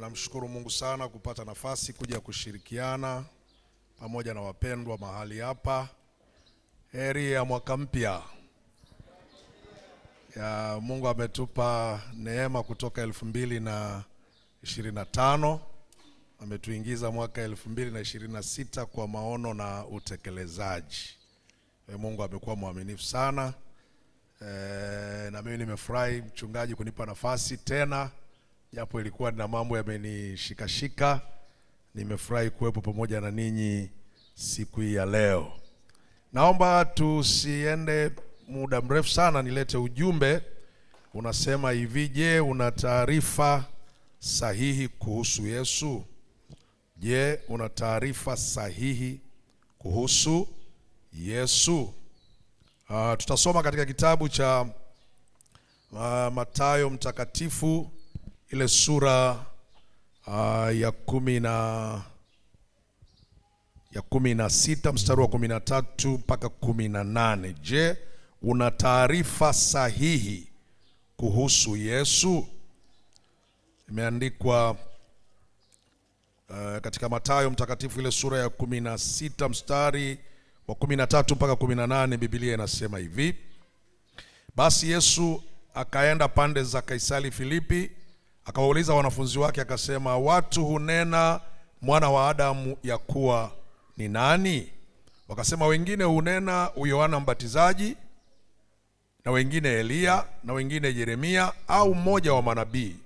Namshukuru Mungu sana kupata nafasi kuja kushirikiana pamoja na wapendwa mahali hapa. Heri ya mwaka mpya. Ya Mungu ametupa neema kutoka 2025. Ametuingiza mwaka 2026 kwa maono na utekelezaji. Mungu amekuwa mwaminifu sana. Na mimi nimefurahi mchungaji kunipa nafasi tena. Japo ilikuwa na mambo yamenishikashika, nimefurahi kuwepo pamoja na ninyi siku hii ya leo. Naomba tusiende muda mrefu sana, nilete ujumbe unasema hivi: je, una taarifa sahihi kuhusu Yesu? Je, una taarifa sahihi kuhusu Yesu? Tutasoma katika kitabu cha Mathayo mtakatifu ile sura ya 16 mstari wa 13 mpaka 18. Je, una taarifa sahihi kuhusu Yesu? Imeandikwa katika Mathayo mtakatifu ile sura ya 16 mstari wa 13 mpaka 18. Biblia inasema hivi: basi Yesu akaenda pande za Kaisari Filipi, akawauliza wanafunzi wake akasema, watu hunena mwana wa Adamu ya kuwa ni nani? Wakasema, wengine hunena Yohana Mbatizaji, na wengine Elia, na wengine Yeremia au mmoja wa manabii.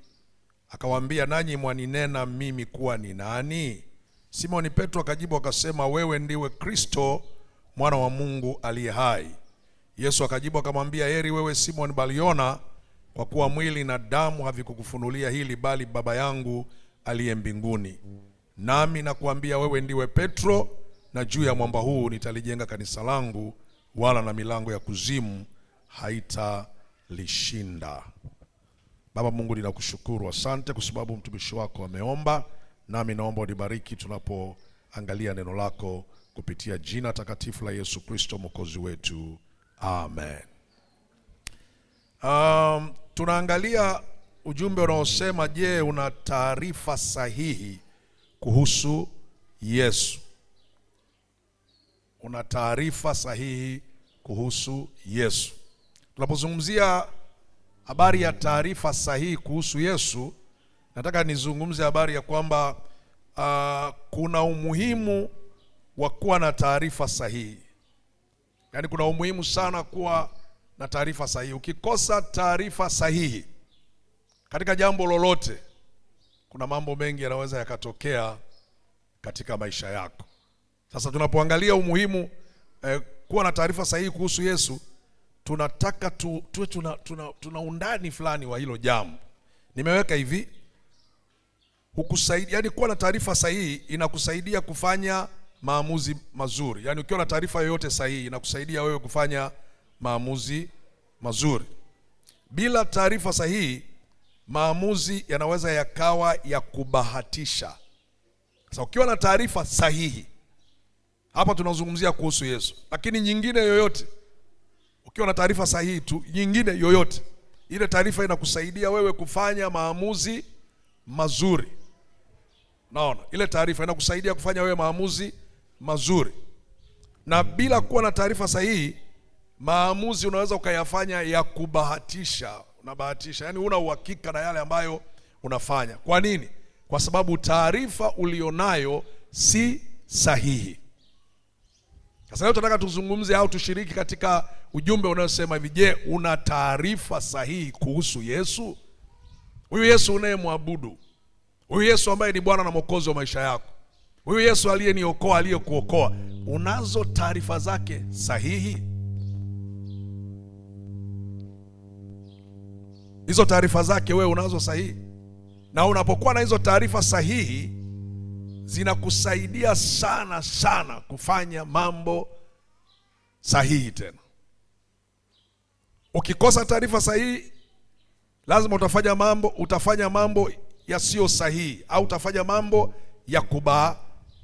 Akawaambia, nanyi mwaninena mimi kuwa ni nani? Simoni Petro akajibu akasema, wewe ndiwe Kristo, mwana wa Mungu aliye hai. Yesu akajibu akamwambia, heri wewe Simoni Bariona, kwa kuwa mwili na damu havikukufunulia hili, bali Baba yangu aliye mbinguni. Nami nakuambia wewe ndiwe Petro, na juu ya mwamba huu nitalijenga kanisa langu, wala na milango ya kuzimu haitalishinda. Baba Mungu, ninakushukuru, asante kwa sababu mtumishi wako ameomba, nami naomba unibariki tunapoangalia neno lako kupitia jina takatifu la Yesu Kristo mwokozi wetu. Amen. Tunaangalia ujumbe unaosema, je, una taarifa sahihi kuhusu Yesu? Una taarifa sahihi kuhusu Yesu. Tunapozungumzia habari ya taarifa sahihi kuhusu Yesu, nataka nizungumze habari ya kwamba kuna umuhimu wa kuwa na taarifa sahihi. Yaani kuna umuhimu sana kuwa na taarifa sahihi. Ukikosa taarifa sahihi katika jambo lolote, kuna mambo mengi yanaweza yakatokea katika maisha yako. Sasa tunapoangalia umuhimu kuwa na taarifa sahihi kuhusu Yesu, tunataka tuwe tuna undani fulani wa hilo jambo. Nimeweka hivi, hukusaidia, yani kuwa na taarifa sahihi inakusaidia kufanya maamuzi mazuri. Yani ukiwa na taarifa yoyote sahihi inakusaidia wewe kufanya maamuzi mazuri. Bila taarifa sahihi, maamuzi yanaweza yakawa ya kubahatisha. Sasa ukiwa na taarifa sahihi, hapa tunazungumzia kuhusu Yesu, lakini nyingine yoyote, ukiwa na taarifa sahihi tu nyingine yoyote, ile taarifa inakusaidia wewe kufanya maamuzi mazuri. Naona ile taarifa inakusaidia kufanya wewe maamuzi mazuri. Na bila kuwa na taarifa sahihi, maamuzi unaweza ukayafanya ya kubahatisha. Unabahatisha, yani una uhakika na yale ambayo unafanya. Kwa nini? Kwa sababu taarifa ulionayo si sahihi. Sasa leo tunataka tuzungumze au tushiriki katika ujumbe unaosema hivi: je, una taarifa sahihi kuhusu Yesu? Huyu Yesu unayemwabudu, huyu Yesu ambaye ni Bwana na Mwokozi wa maisha yako, huyu Yesu aliyeniokoa, aliyekuokoa, unazo taarifa zake sahihi? Hizo taarifa zake wewe unazo sahihi? Na unapokuwa na hizo taarifa sahihi, zinakusaidia sana sana kufanya mambo sahihi tena. Ukikosa taarifa sahihi, lazima utafanya mambo yasiyo sahihi, au utafanya mambo ya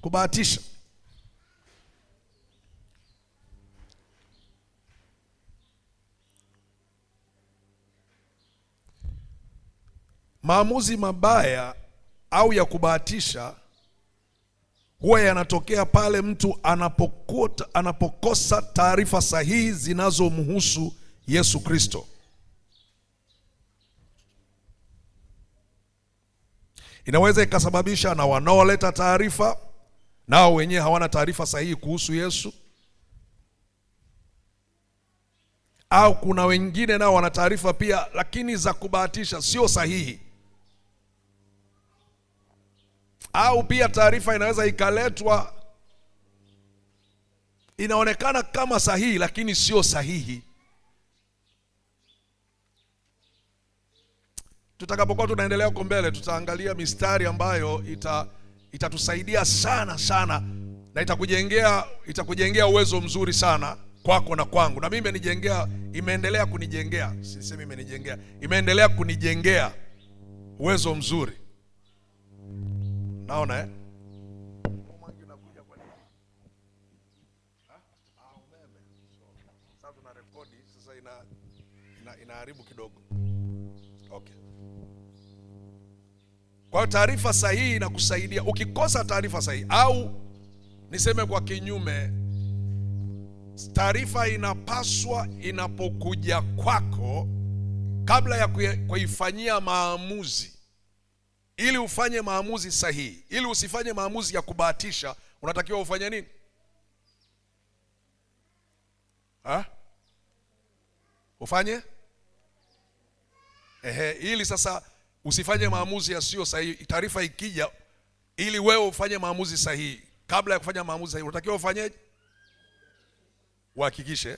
kubahatisha. Maamuzi mabaya au ya kubahatisha huwa yanatokea pale mtu anapokosa taarifa sahihi zinazomhusu Yesu Kristo. Inaweza ikasababisha na wanaoleta taarifa nao wenyewe hawana taarifa sahihi kuhusu Yesu, au kuna wengine nao wana taarifa pia lakini za kubahatisha, sio sahihi. Au pia taarifa inaweza ikaletwa inaonekana kama sahihi lakini sio sahihi. Tutakapokuwa tunaendelea huko mbele, tutaangalia mistari ambayo itatusaidia sana na itakujengea uwezo mzuri sana kwako na kwangu. Na mimi imeendelea kunijengea, sisemi imenijengea, imeendelea kunijengea uwezo mzuri. Naona umeme. Sasa tuna rekodi, sasa inaharibu kidogo. Okay. Kwa taarifa sahihi inakusaidia. Ukikosa taarifa sahihi, au niseme kwa kinyume, taarifa inapaswa inapokuja kwako, kabla ya kuifanyia maamuzi, ili ufanye maamuzi sahihi, ili usifanye maamuzi ya kubahatisha, unatakiwa ufanye nini? Ufanye ili sasa usifanye maamuzi yasiyo sahihi. Taarifa ikija, ili wewe ufanye maamuzi sahihi, kabla ya kufanya maamuzi sahihi unatakiwa ufanyeje? Uhakikishe.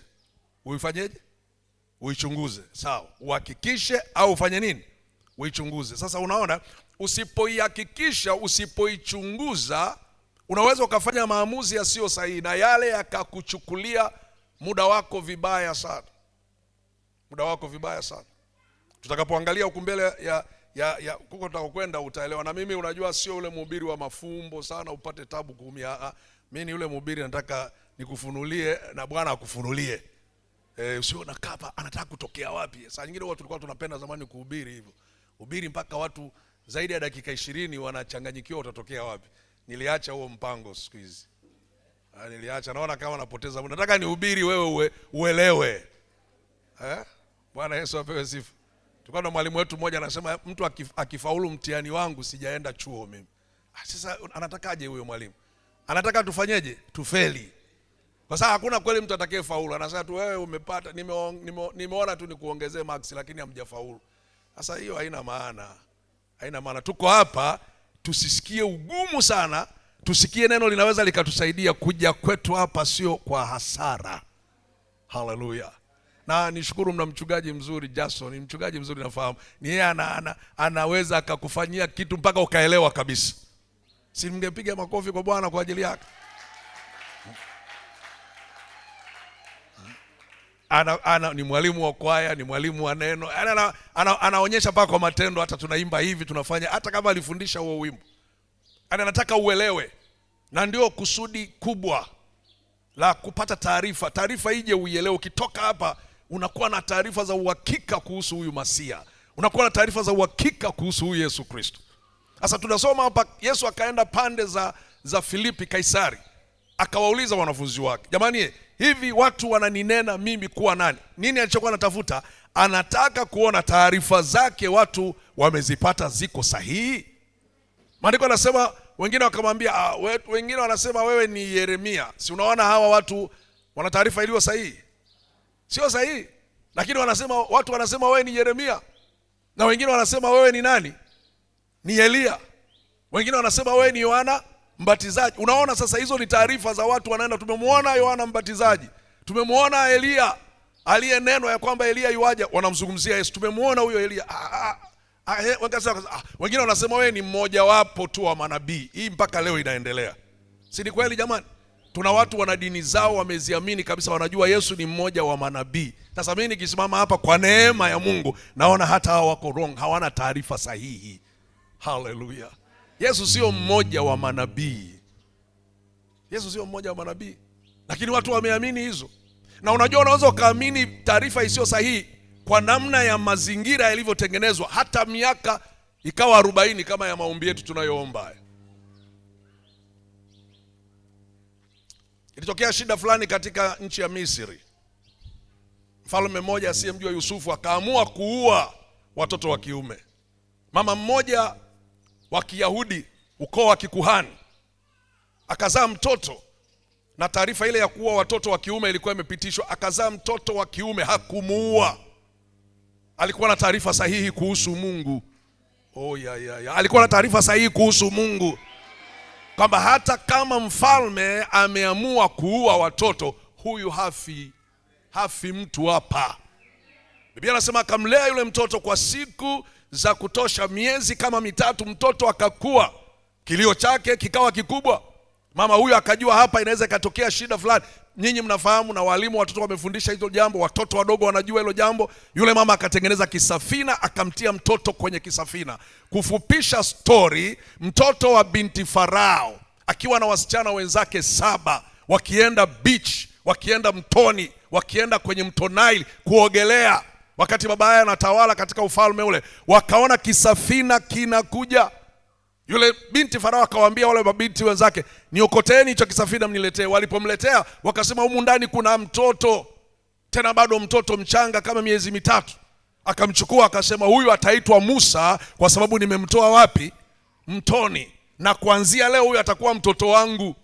Uifanyeje? Uichunguze. Sawa. Uhakikishe au ufanye nini? Uichunguze. Sasa unaona, usipoihakikisha, usipoichunguza, unaweza ukafanya maamuzi yasiyo sahihi na yale yakakuchukulia muda wako vibaya sana. Muda wako vibaya sana. Tutakapoangalia huko mbele ya kuko tutakokwenda utaelewa. Na mimi unajua sio ule mhubiri wa mafumbo sana upate tabu kuumia. Mimi ni ule mhubiri nataka nikufunulie na Bwana akufunulie. Usiona kapa anataka kutokea wapi. Saa nyingine watu tulikuwa tunapenda zamani kuhubiri hivyo. Hubiri mpaka watu zaidi ya dakika 20 wanachanganyikiwa utatokea wapi. Niliacha huo mpango siku hizi. Niliacha, naona kama napoteza muda. Nataka nihubiri wewe uelewe. Bwana Yesu apewe sifa. Tulikuwa na mwalimu wetu mmoja anasema mtu akifaulu mtihani wangu sijaenda chuo mimi. Sasa anatakaje huyo mwalimu? Anataka tufanyeje? Tufeli. Kwa sababu hakuna kweli mtu atakayefaulu. Anasema tu wewe umepata, nimeona tu nikuongezee marks lakini hamjafaulu. Sasa hiyo haina maana. Haina maana. Tuko hapa tusisikie ugumu sana, tusikie neno linaweza likatusaidia. Kuja kwetu hapa sio kwa hasara. Haleluya. Na nishukuru mna mchungaji mzuri Jason, ni mchungaji mzuri nafahamu. Ni yeye anaweza akakufanyia kitu mpaka ukaelewa kabisa. Si mngepiga makofi kwa Bwana kwa ajili yake? Ni mwalimu wa kwaya, ni mwalimu wa neno. Anaonyesha mpaka kwa matendo, hata tunaimba hivi, tunafanya hata kama alifundisha huo wimbo. Anataka uelewe. Na ndio kusudi kubwa la kupata taarifa. Taarifa ije uielewe. Ukitoka hapa unakuwa na taarifa za uhakika kuhusu huyu Masia. Unakuwa na taarifa za uhakika kuhusu huyu Yesu Kristo. Sasa tunasoma hapa Yesu akaenda pande za Filipi Kaisari. Akawauliza wanafunzi wake, jamani, hivi watu wananinena mimi kuwa nani? Nini alichokuwa anatafuta? Anataka kuona taarifa zake watu wamezipata ziko sahihi. Maandiko yanasema wengine wakamwambia, wengine wanasema wewe ni Yeremia. Si unaona hawa watu wana taarifa iliyo sahihi? Sio sahihi. Lakini watu wanasema wewe ni Yeremia. Na wengine wanasema wewe ni nani? Ni Elia. Wengine wanasema wewe ni Yohana Mbatizaji. Unaona sasa hizo ni taarifa za watu wanaenda, tumemwona Yohana Mbatizaji. Tumemwona Elia aliyenenwa ya kwamba Elia yuaja, wanamzungumzia Yesu. Tumemwona huyo Elia. Wengine wanasema wewe ni mmoja wapo tu wa manabii. Hii mpaka leo inaendelea. Si ni kweli jamani? Tuna watu wana dini zao wameziamini kabisa, wanajua Yesu ni mmoja wa manabii. Sasa mimi nikisimama hapa kwa neema ya Mungu naona hata hao wako wrong, hawana taarifa sahihi. Hallelujah. Yesu sio mmoja wa manabii. Yesu sio mmoja wa manabii. Lakini watu wameamini hizo. Na unajua unaweza ukaamini taarifa isiyo sahihi kwa namna ya mazingira yalivyotengenezwa. Hata miaka ikawa 40 kama ya maombi yetu tunayoomba. Ilitokea shida fulani katika nchi ya Misri. Mfalme mmoja asiyemjua Yusufu akaamua kuua watoto wa kiume. Mama mmoja wa Kiyahudi, ukoo wa kikuhani, akazaa mtoto, na taarifa ile ya kuua watoto wa kiume ilikuwa imepitishwa. Akazaa mtoto wa kiume, hakumuua. Alikuwa na taarifa sahihi kuhusu Mungu. Alikuwa na taarifa sahihi kuhusu Mungu, kwamba hata kama mfalme ameamua kuua watoto, huyu hafi mtu hapa. Biblia anasema akamlea yule mtoto kwa siku za kutosha, miezi kama 3, mtoto akakua, kilio chake kikawa kikubwa. Mama huyu akajua hapa inaweza ikatokea shida fulani. Nyinyi mnafahamu na walimu watoto wamefundisha hilo jambo, watoto wadogo wanajua hilo jambo. Yule mama akatengeneza kisafina, akamtia mtoto kwenye kisafina. Kufupisha story, mtoto wa binti Farao akiwa na wasichana wenzake 7 wakienda beach, wakienda mtoni, wakienda kwenye mto Nile kuogelea, wakati baba yake anatawala katika ufalme ule, wakaona kisafina kinakuja. Yule binti Farao akawaambia wale mabinti wenzake, niokoteni hicho kisafina mniletee. Walipomletea wakasema humu ndani kuna mtoto, tena bado mtoto mchanga kama miezi 3. Akamchukua akasema, huyu ataitwa Musa kwa sababu nimemtoa wapi? Mtoni, na kuanzia leo huyu atakuwa mtoto wangu.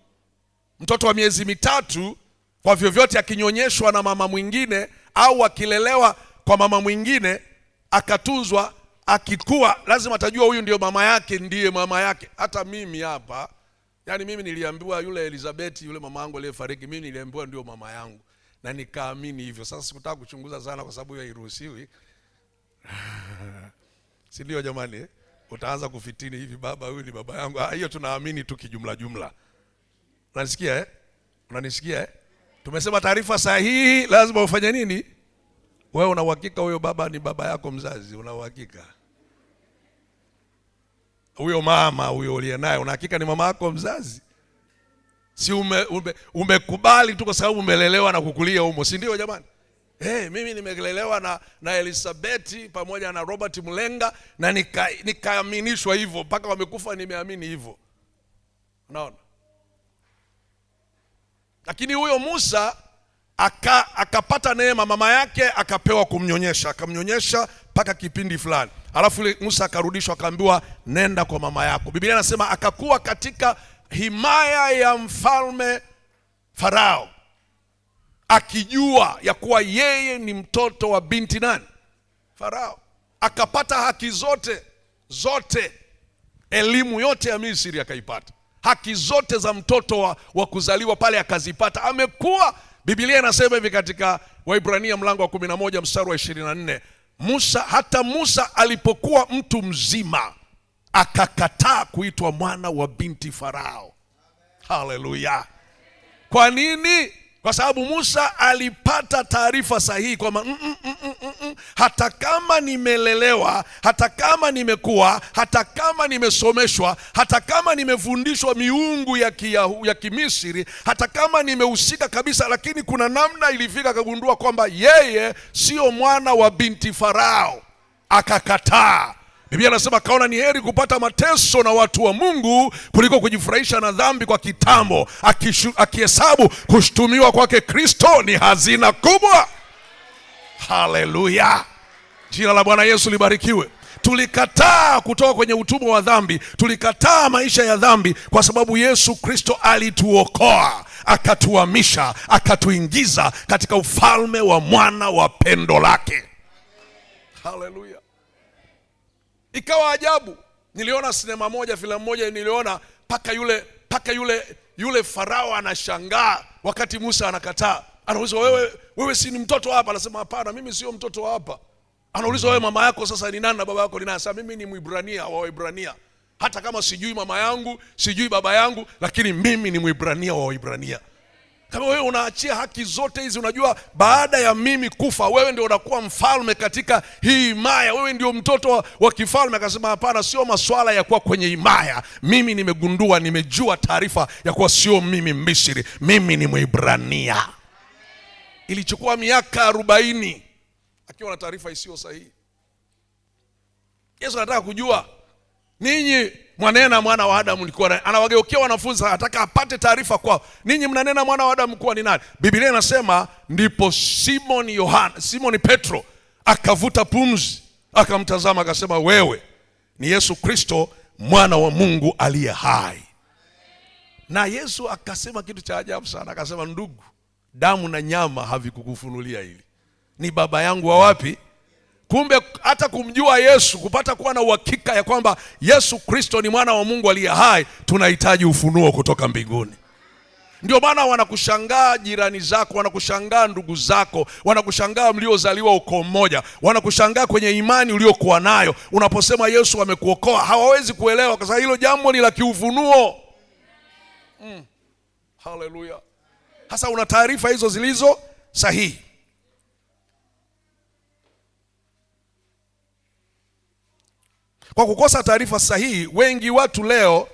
Mtoto wa miezi 3 kwa vyovyote akinyonyeshwa na mama mwingine au akilelewa kwa mama mwingine akatuzwa, akikua lazima atajua huyu ndio mama yake, ndiye mama yake. Hata mimi hapa, yani mimi niliambiwa yule Elizabeth, yule mama yangu aliyefariki, mimi niliambiwa ndio mama yangu na nikaamini hivyo. Sasa sikutaka kuchunguza sana kwa sababu hiyo hairuhusiwi. Si ndio jamani? Utaanza kufitini hivi, baba huyu ni baba yangu. Hiyo tunaamini tu kijumla jumla. Unanisikia Unanisikia Tumesema taarifa sahihi lazima ufanye nini? Wewe una uhakika huyo baba ni baba yako mzazi? Una uhakika? Huyo mama huyo uliye naye una hakika ni mama yako mzazi? Si umekubali tu kwa sababu umelelewa na kukulia humo, si ndio jamani? Mimi nimelelewa na Elizabeth pamoja na Robert Mulenga na nikaaminishwa hivyo mpaka wamekufa nimeamini hivyo. Unaona? Lakini huyo Musa akapata neema, mama yake akapewa kumnyonyesha, akamnyonyesha mpaka kipindi fulani. Alafu ile Musa akarudishwa akaambiwa nenda kwa mama yako. Biblia inasema akakuwa katika himaya ya mfalme Farao, akijua ya kuwa yeye ni mtoto wa binti nani? Farao. Akapata haki zote, elimu yote ya Misri akaipata, haki zote za mtoto wa kuzaliwa pale akazipata. Amekuwa, Biblia inasema hivi katika Waibrania mlango wa 11 mstari wa 24, hata Musa alipokuwa mtu mzima akakataa kuitwa mwana wa binti Farao. Haleluya! Kwa nini? Kwa sababu Musa alipata taarifa sahihi kwamba hata kama nimelelewa, hata kama nimekuwa, hata kama nimesomeshwa, hata kama nimefundishwa miungu ya Kimisri, hata kama nimehusika kabisa, lakini kuna namna ilifika akagundua kwamba yeye sio mwana wa binti Farao, akakataa. Biblia inasema kaona ni heri kupata mateso na watu wa Mungu kuliko kujifurahisha na dhambi kwa kitambo, akihesabu kushtumiwa kwake Kristo ni hazina kubwa. Haleluya! Jina la Bwana Yesu libarikiwe. Tulikataa kutoka kwenye utumwa wa dhambi, tulikataa maisha ya dhambi kwa sababu Yesu Kristo alituokoa, akatuhamisha, akatuingiza katika ufalme wa mwana wa pendo lake. Haleluya! Ikawa ajabu. Niliona sinema moja, filamu moja niliona paka yule Farao anashangaa wakati Musa anakataa. Anaulizwa, wewe si ni mtoto hapa? Anasema hapana, mimi sio mtoto hapa. Anaulizwa, wewe mama yako sasa ni nani na baba yako ni nani? Sasa mimi ni Mwibrania wa Waebrania. Hata kama sijui mama yangu, sijui baba yangu, lakini mimi ni Mwibrania wa Waebrania. Kama wewe unaachia haki zote hizi, unajua baada ya mimi kufa wewe ndio unakuwa mfalme katika hii himaya, wewe ndio mtoto wa kifalme. Akasema hapana, sio masuala ya kuwa kwenye himaya. Mimi nimejua taarifa ya kuwa sio mimi Misri, mimi ni Mwibrania. Ilichukua miaka 40 akiwa na taarifa isiyo sahihi. Yesu anataka kujua ninyi mwanena mwana wa Adamu alikuwa nani? Anawageukia wanafunzi, anataka apate taarifa kwao. Ninyi mnanena mwana wa Adamu kuwa ni nani? Biblia inasema ndipo Simon Petro akavuta pumzi, akamtazama, akasema, wewe ni Yesu Kristo, mwana wa Mungu aliye hai. Na Yesu akasema kitu cha ajabu sana, akasema, ndugu, damu na nyama havikukufunulia hili, ni Baba yangu wa wapi? Kumbe hata kumjua Yesu, kupata kuwa na uhakika ya kwamba Yesu Kristo ni mwana wa Mungu aliye hai, tunahitaji ufunuo kutoka mbinguni. Ndio maana wanakushangaa jirani zako, wanakushangaa ndugu zako, wanakushangaa mliozaliwa ukoo mmoja, wanakushangaa kwenye imani uliokuwa nayo. Unaposema Yesu amekuokoa, hawawezi kuelewa kwa sababu hilo jambo ni la kiufunuo. Haleluya. Hasa una taarifa hizo zilizo sahihi. Kwa kukosa taarifa sahihi, wengi watu leo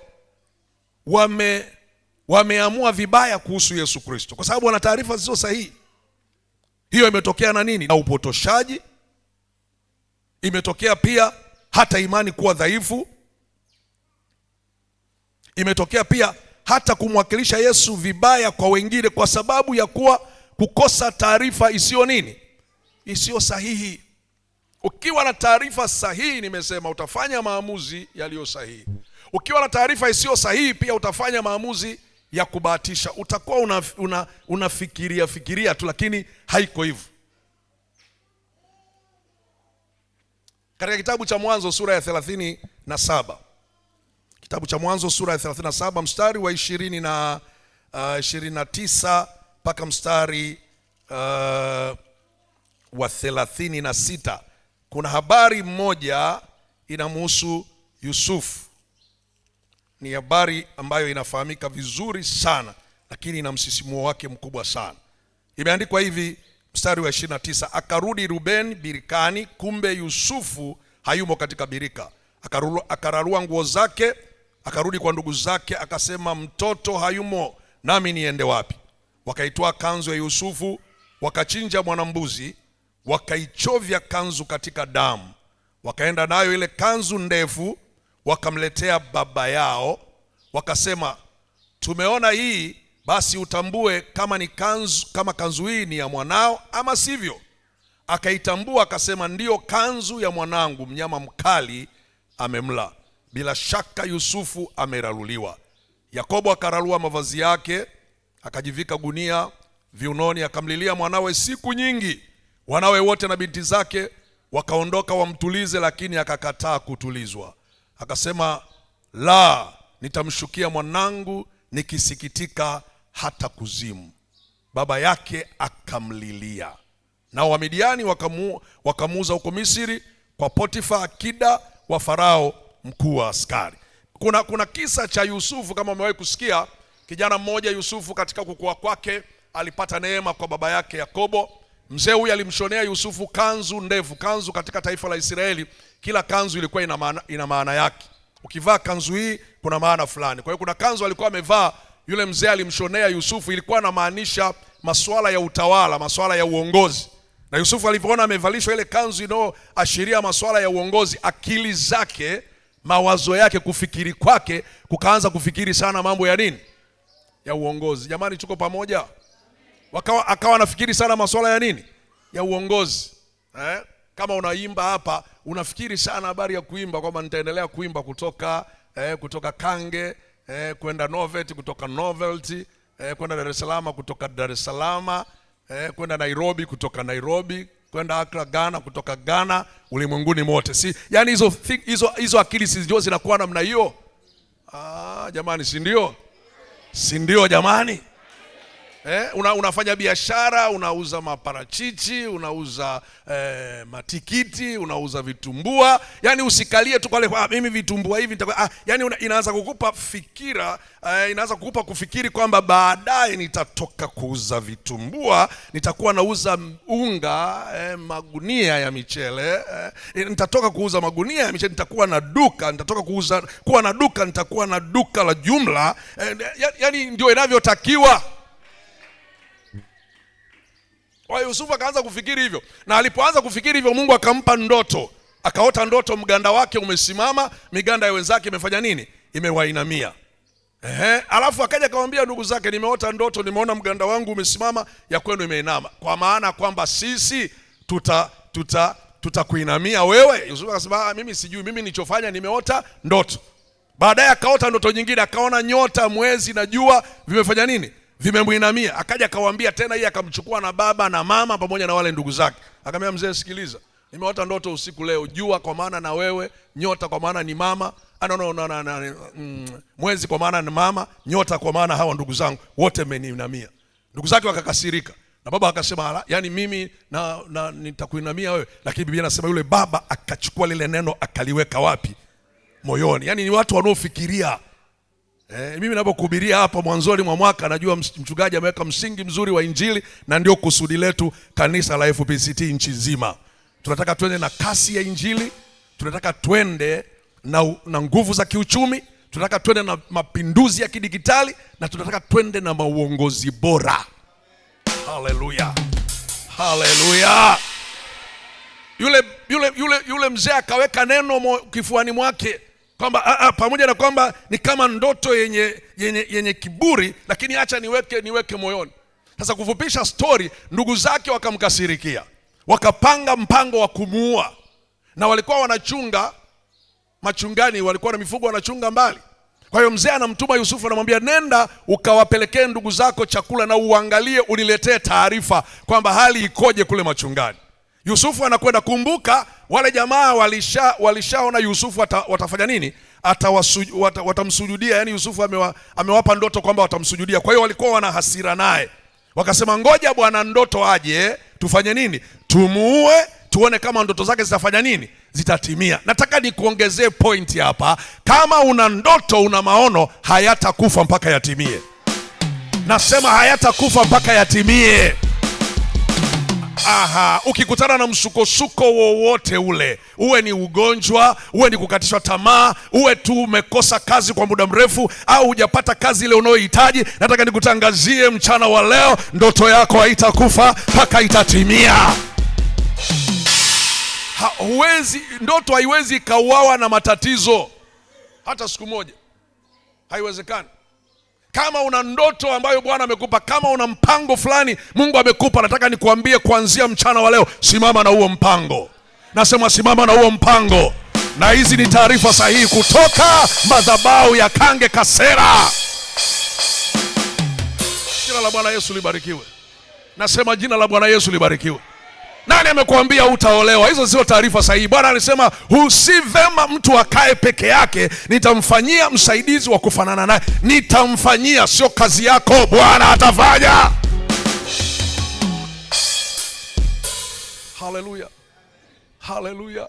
wameamua vibaya kuhusu Yesu Kristo kwa sababu wana taarifa zisizo sahihi. Hiyo imetokea na nini? Na upotoshaji. Imetokea pia hata imani kuwa dhaifu. Imetokea pia hata kumwakilisha Yesu vibaya kwa wengine kwa sababu ya kukosa taarifa isiyo nini? Isiyo sahihi. Ukiwa na taarifa sahihi, nimesema utafanya maamuzi yaliyo sahihi. Ukiwa na taarifa isiyo sahihi, pia utafanya maamuzi ya kubahatisha. Utakuwa unafikiria tu, lakini haiko hivyo. Katika kitabu cha Mwanzo sura ya 37, kitabu cha Mwanzo sura ya 37 mstari wa 29 mpaka mstari wa 36, kuna habari moja inamhusu Yusufu. Ni habari ambayo inafahamika vizuri sana, lakini ina msisimuo wake mkubwa sana. Imeandikwa hivi, mstari wa 29, akarudi Ruben birikani, kumbe Yusufu hayumo katika birika. Akararua nguo zake, akarudi kwa ndugu zake, akasema, mtoto hayumo, nami niende wapi? Wakaitoa kanzu ya Yusufu, wakachinja mwanambuzi, wakaichovya kanzu katika damu, wakaenda nayo ile kanzu ndefu, wakamletea baba yao, wakasema, tumeona hii, basi utambue kama kanzu hii ni ya mwanao ama sivyo. Akaitambua, akasema, ndiyo kanzu ya mwanangu, mnyama mkali amemla, bila shaka Yusufu ameraruliwa. Yakobo akararua mavazi yake, akajivika gunia viunoni, akamlilia mwanawe siku nyingi. Wanawe wote na binti zake wakaondoka wamtulize, lakini akakataa kutulizwa. Akasema, la, nitamshukia mwanangu nikisikitika hata kuzimu. Baba yake akamlilia. Na Wamidiani wakamuuza huko Misri kwa Potifa, akida wa Farao, mkuu wa askari. Kuna kisa cha Yusufu, kama umewahi kusikia. Kijana mmoja Yusufu, katika kukua kwake, alipata neema kwa baba yake Yakobo. Mzee huyu alimshonea Yusufu kanzu ndefu. Kanzu katika taifa la Israeli, kila kanzu ilikuwa ina maana yake. Ukivaa kanzu hii kuna maana fulani. Kwa hiyo kuna kanzu alikuwa amevaa yule mzee alimshonea Yusufu, ilikuwa inamaanisha masuala ya utawala, masuala ya uongozi. Na Yusufu alipoona amevalishwa ile kanzu inayoashiria masuala ya uongozi, akili zake, mawazo yake, kufikiri kwake kukaanza kufikiri sana mambo ya nini? Ya uongozi. Jamani, tuko pamoja? Akawa anafikiri sana masuala ya nini? Ya uongozi. Kama unaimba hapa, unafikiri sana habari ya kuimba, kwamba nitaendelea kuimba kutoka Kange kwenda Novet, kutoka Novelty kwenda Dar es Salaam, kutoka Dar es Salaam kwenda Nairobi, kutoka Nairobi kwenda Accra Ghana, kutoka Ghana ulimwenguni mote. Si yani hizo akili sio zinakuwa namna hiyo? Jamani, si ndio? Si ndio jamani? Unafanya biashara, unauza maparachichi, unauza matikiti, unauza vitumbua. Yani usikalie tu pale, mimi vitumbua hivi yani inaanza kukupa fikira, inaanza kukupa kufikiri kwamba baadaye nitatoka kuuza vitumbua, nitakuwa nauza unga, magunia ya michele, nitatoka kuuza magunia ya michele, nitakuwa na duka, nitakuwa na duka la jumla. Yani ndio inavyotakiwa. Kwa Yusufu akaanza kufikiri hivyo, na alipoanza kufikiri hivyo, Mungu akampa ndoto. akaota ndoto mganda wake umesimama, miganda ya wenzake imefanya nini? Imewainamia. Alafu akaja akamwambia ndugu zake, nimeota ndoto, nimeona mganda wangu umesimama, ya kwenu imeinama. Kwa maana kwamba sisi tutakuinamia wewe. Yusufu akasema mimi sijui, mimi nilichofanya nimeota ndoto. Baadaye akaota ndoto nyingine, akaona nyota, mwezi na jua vimefanya nini? Vimemuinamia. Akaja akawaambia tena, yeye akamchukua na baba na mama pamoja na wale ndugu zake. Akamwambia mzee, sikiliza, nimeota ndoto usiku leo, jua kwa maana na wewe, nyota kwa maana ni mama, mwezi kwa maana ni mama, nyota kwa maana hawa ndugu zangu wote mmeniinamia. Ndugu zake wakakasirika. Na baba akasema, yani mimi na nitakuinamia wewe. Lakini Biblia inasema yule baba akachukua lile neno akaliweka wapi? Moyoni. Yani ni watu wanaofikiria. Mimi ninapokuhubiria hapa mwanzoni mwa mwaka, najua mchungaji ameweka msingi mzuri wa Injili, na ndio kusudi letu kanisa la FPCT nchi nzima. Tunataka twende na kasi ya Injili, tunataka twende na nguvu za kiuchumi, tunataka twende na mapinduzi ya kidigitali, na tunataka twende na uongozi bora. Haleluya. Haleluya. Yule mzee akaweka neno kifuani mwake kwamba pamoja na kwamba ni kama ndoto yenye kiburi, lakini acha niweke moyoni. Sasa kufupisha story, ndugu zake wakamkasirikia, wakapanga mpango wa kumuua. Na walikuwa wanachunga machungani, walikuwa na mifugo wanachunga mbali. Kwa hiyo mzee anamtuma Yusufu, anamwambia nenda ukawapelekee ndugu zako chakula na uangalie uniletee taarifa kwamba hali ikoje kule machungani. Yusufu anakwenda. Kumbuka wale jamaa walishaona Yusufu watafanya nini? Watamsujudia. Yani Yusufu amewapa ndoto kwamba watamsujudia. Kwa hiyo walikuwa wana hasira naye. Wakasema ngoja bwana ndoto aje, tufanye nini? Tumuue, tuone kama ndoto zake zitafanya nini? Zitatimia. Nataka nikuongezee point hapa. Kama una ndoto, una maono, hayatakufa mpaka yatimie. Nasema hayatakufa mpaka yatimie. Ukikutana na msukosuko wowote ule, uwe ni ugonjwa, uwe ni kukatishwa tamaa, uwe tu umekosa kazi kwa muda mrefu, au hujapata kazi ile unayohitaji, nataka nikutangazie mchana wa leo, ndoto yako haitakufa mpaka itatimia. Ndoto haiwezi kauawa na matatizo hata siku moja. Haiwezekani. Kama una ndoto ambayo Bwana amekupa, kama una mpango fulani Mungu amekupa, nataka nikuambie kuanzia mchana wa leo, simama na huo mpango. Nasema simama na huo mpango. Na hizi ni taarifa sahihi kutoka madhabahu ya Kange Kasera. Jina la Bwana Yesu libarikiwe. Nasema jina la Bwana Yesu libarikiwe. Nani amekuambia utaolewa? Hizo sio taarifa sahihi. Bwana alisema si vema mtu akae peke yake, nitamfanyia msaidizi wa kufanana naye. Nitamfanyia, sio kazi yako, Bwana atafanya. Haleluya. Haleluya.